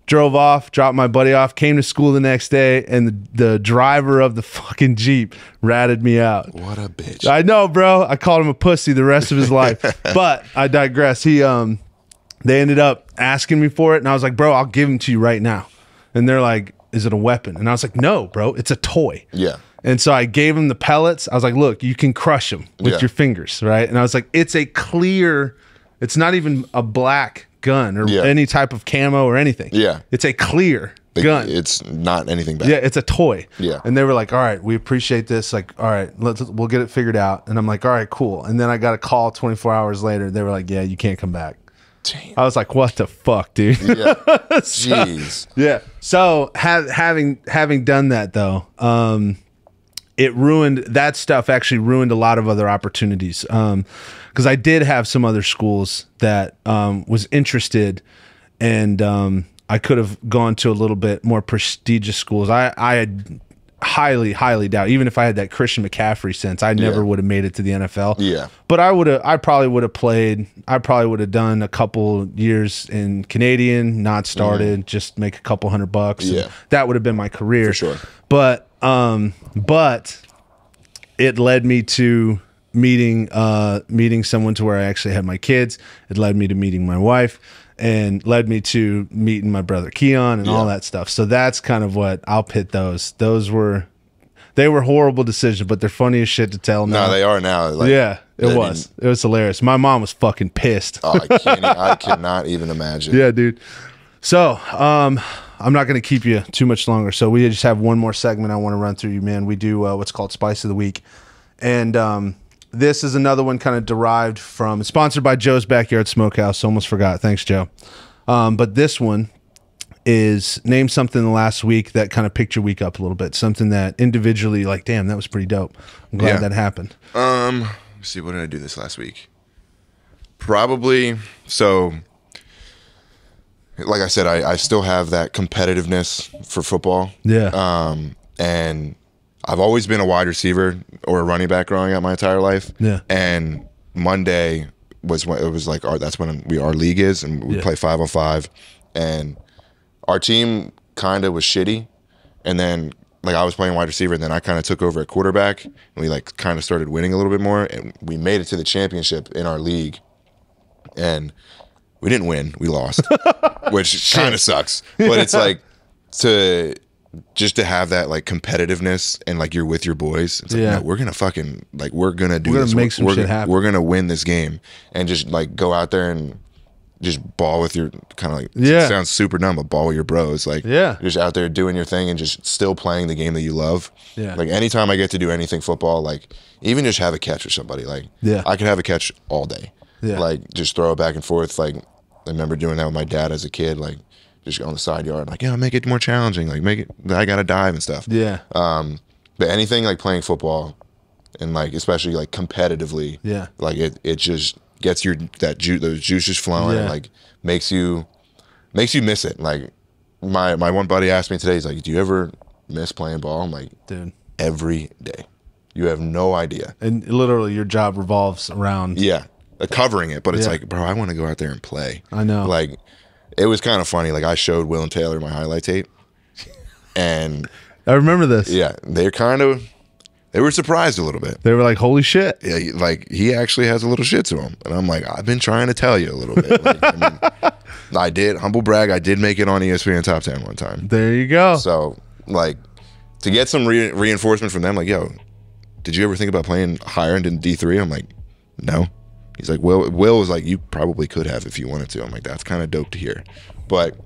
Drove off, dropped my buddy off, came to school the next day, and the driver of the fucking Jeep ratted me out. What a bitch. I know, bro. I called him a pussy the rest of his life. But I digress. They ended up asking me for it, and I was like, bro, I'll give them to you right now. And they're like, is it a weapon? And I was like, no, bro, it's a toy. Yeah. And so I gave him the pellets. I was like, look, you can crush them with your fingers, right? And I was like, it's a clear, it's not even a black gun or any type of camo or anything. Yeah. It's a clear gun. It's not anything bad. Yeah, it's a toy. Yeah. And they were like, all right, we appreciate this. Like, all right, we'll get it figured out. And I'm like, all right, cool. And then I got a call 24 hours later. They were like, yeah, you can't come back. Damn. I was like, what the fuck, dude? Yeah. Jeez. Yeah. So having done that though, that stuff actually ruined a lot of other opportunities. Because I did have some other schools that was interested, and I could have gone to a little bit more prestigious schools. I had highly doubt, even if I had that Christian McCaffrey sense, I never would have made it to the NFL. Yeah. But I probably would have played. I probably would have done a couple years in Canadian, not started, just make a couple $100. Yeah. That would have been my career. For sure. But it led me to meeting someone to where I actually had my kids. It led me to meeting my wife, and led me to meeting my brother Keon and all that stuff. So that's kind of what I'll pit those. They were horrible decisions, but they're funny as shit to tell now. No, they are now. Like, yeah, it was hilarious. My mom was fucking pissed. Oh, I cannot even imagine. Yeah, dude. So, I'm not going to keep you too much longer. So we just have one more segment I want to run through you, man. We do what's called Spice of the Week. And this is another one kind of derived from, sponsored by Joe's Backyard Smokehouse. Almost forgot. Thanks, Joe. But this one is name something the last week that kind of picked your week up a little bit. Something that individually, like, damn, that was pretty dope. I'm glad that happened. Let's see, what did I do this last week? Probably, so, like I said, I still have that competitiveness for football. Yeah. And I've always been a wide receiver or a running back growing up my entire life. Yeah. And Monday was when it was like that's when our league is, and we play 5-on-5, and our team kind of was shitty, and then like I was playing wide receiver, and then I kind of took over at quarterback, and we like kind of started winning a little bit more, and we made it to the championship in our league, and we didn't win, we lost, which kind of sucks, but it's like to have that like competitiveness and like you're with your boys. It's like, no, we're gonna fucking like we're gonna do this. Make some shit happen. We're gonna win this game, and just like go out there and just ball with your kind of like it sounds super dumb, but ball with your bros. Like just out there doing your thing and just still playing the game that you love. Yeah. Like anytime I get to do anything football, like even just have a catch with somebody, like I could have a catch all day. Yeah. Like just throw it back and forth. Like I remember doing that with my dad as a kid, like just on the side yard, like, yeah, make it more challenging, like make it, I gotta dive and stuff. Yeah. But anything like playing football and like especially like competitively, Yeah. like it just gets those juices flowing and like makes you miss it. Like my one buddy asked me today, he's like, do you ever miss playing ball? I'm like, dude, every day. You have no idea. And literally your job revolves around covering it, but it's like, bro, I want to go out there and play. I know. Like, it was kind of funny. Like, I showed Will and Taylor my highlight tape, and I remember this. Yeah, they were surprised a little bit. They were like, holy shit. Yeah, like, he actually has a little shit to him. And I'm like, I've been trying to tell you a little bit. Like, I mean, I did, humble brag, I did make it on ESPN Top 10 one time. There you go. So, like, to get some reinforcement from them, like, yo, did you ever think about playing higher end in D3? I'm like, no. He's like, Will was like, you probably could have if you wanted to. I'm like, that's kind of dope to hear. But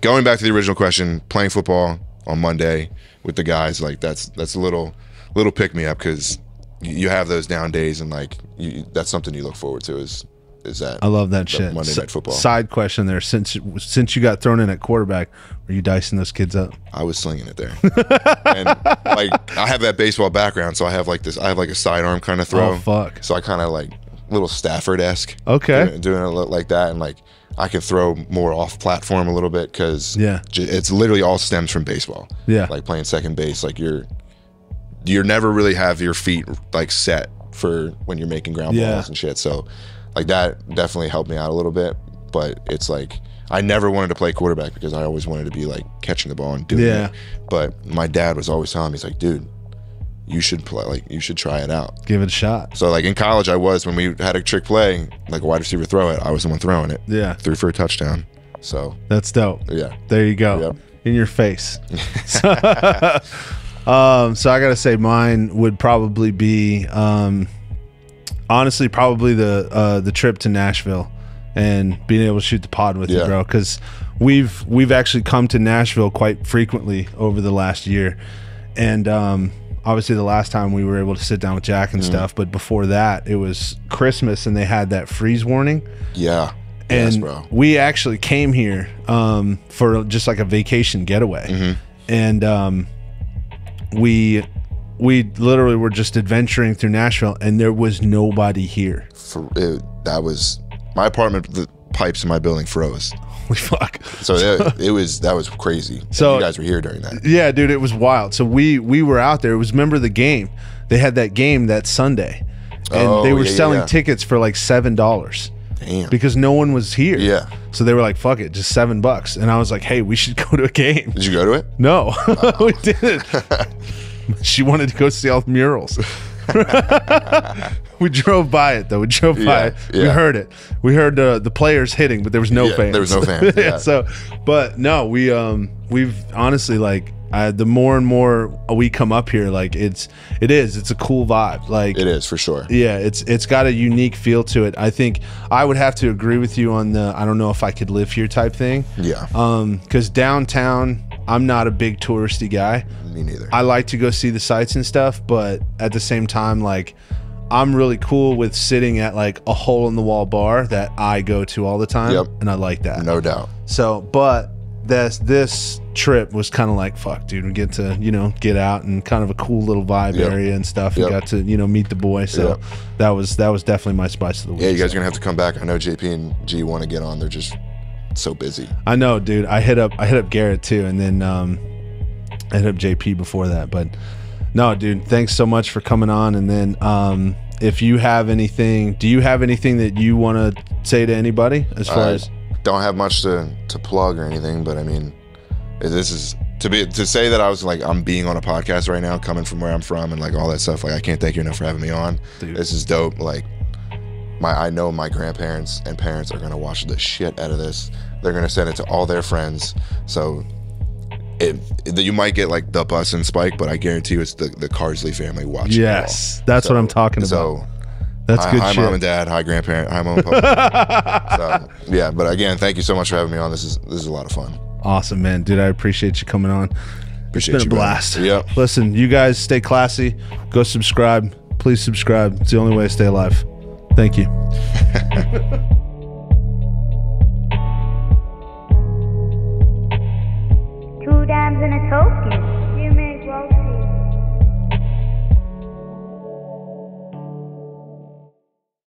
going back to the original question, playing football on Monday with the guys, like that's a little pick me up, because you have those down days, and like that's something you look forward to. Is that I love that shit. Monday Night Football. Side question there: since you got thrown in at quarterback, were you dicing those kids up? I was slinging it there, and like I have that baseball background, so I have like a sidearm kind of throw. Oh fuck! So I kind of like little Stafford-esque. Okay. Doing it like that, and like I can throw more off platform a little bit, because it's literally all stems from baseball. Yeah. Like playing second base, like you're never really have your feet like set for when you're making ground balls and shit. So like that definitely helped me out a little bit. But it's like I never wanted to play quarterback because I always wanted to be like catching the ball and doing it. But my dad was always telling me, he's like, dude, you should play, like you should try it out. Give it a shot. So like in college I was, when we had a trick play, like a wide receiver throw it, I was the one throwing it. Yeah. Threw for a touchdown. So that's dope. Yeah. There you go. Yep. In your face. So I gotta say mine would probably be honestly probably the trip to Nashville and being able to shoot the pod with you, bro, because we've actually come to Nashville quite frequently over the last year. And obviously the last time we were able to sit down with Jack and stuff, but before that it was Christmas and they had that freeze warning. Yeah. And bro, we actually came here for just like a vacation getaway. And we literally were just adventuring through Nashville and there was nobody here. That was my apartment, the pipes in my building froze. Holy fuck. So that was crazy. So you guys were here during that. Yeah, dude, it was wild. So we were out there. It was, remember the game? They had that game that Sunday. And they were selling tickets for like $7. Damn. Because no one was here. Yeah. So they were like, fuck it, just $7. And I was like, hey, we should go to a game. Did you go to it? No. We didn't. She wanted to go see all the murals. We drove by it though. We drove by it. We heard it. We heard the players hitting, but there was no fans. There was no fans. So, but no, we've honestly, like, the more and more we come up here, like it's a cool vibe. Like it is for sure. Yeah, it's got a unique feel to it. I think I would have to agree with you on the I don't know if I could live here type thing. Yeah. Because downtown, I'm not a big touristy guy. Me neither. I like to go see the sights and stuff, but at the same time, like, I'm really cool with sitting at like a hole in the wall bar that I go to all the time. Yep. And I like that. No doubt. So, but this trip was kind of like, fuck, dude, we get to, get out and kind of a cool little vibe area and stuff. We got to, meet the boy. So that was definitely my spice of the week. Yeah, you guys are gonna have to come back. I know JP and G want to get on. They're just so busy. I know, dude. I hit up Garrett too, and then I hit up JP before that. But no, dude, thanks so much for coming on. And then if you have anything, do you have anything that you want to say to anybody as far as? Don't have much to plug or anything, but I mean, this is to say that I was like, I'm being on a podcast right now, coming from where I'm from and like all that stuff. Like, I can't thank you enough for having me on. Dude. This is dope. Like, I know my grandparents and parents are gonna watch the shit out of this. They're gonna send it to all their friends. So you might get like the Bussin spike, but I guarantee you it's the Carsley family watching. Yes, that's what I'm talking about. So that's good hi, shit. Mom and Dad. Hi, grandparent. Hi, Mom and Papa. So yeah, but again, thank you so much for having me on. This is a lot of fun. Awesome, man. Dude, I appreciate you coming on. Appreciate it's been you, a blast. Yeah. Listen, you guys stay classy. Go subscribe. Please subscribe. It's the only way to stay alive. Thank you. times in a token.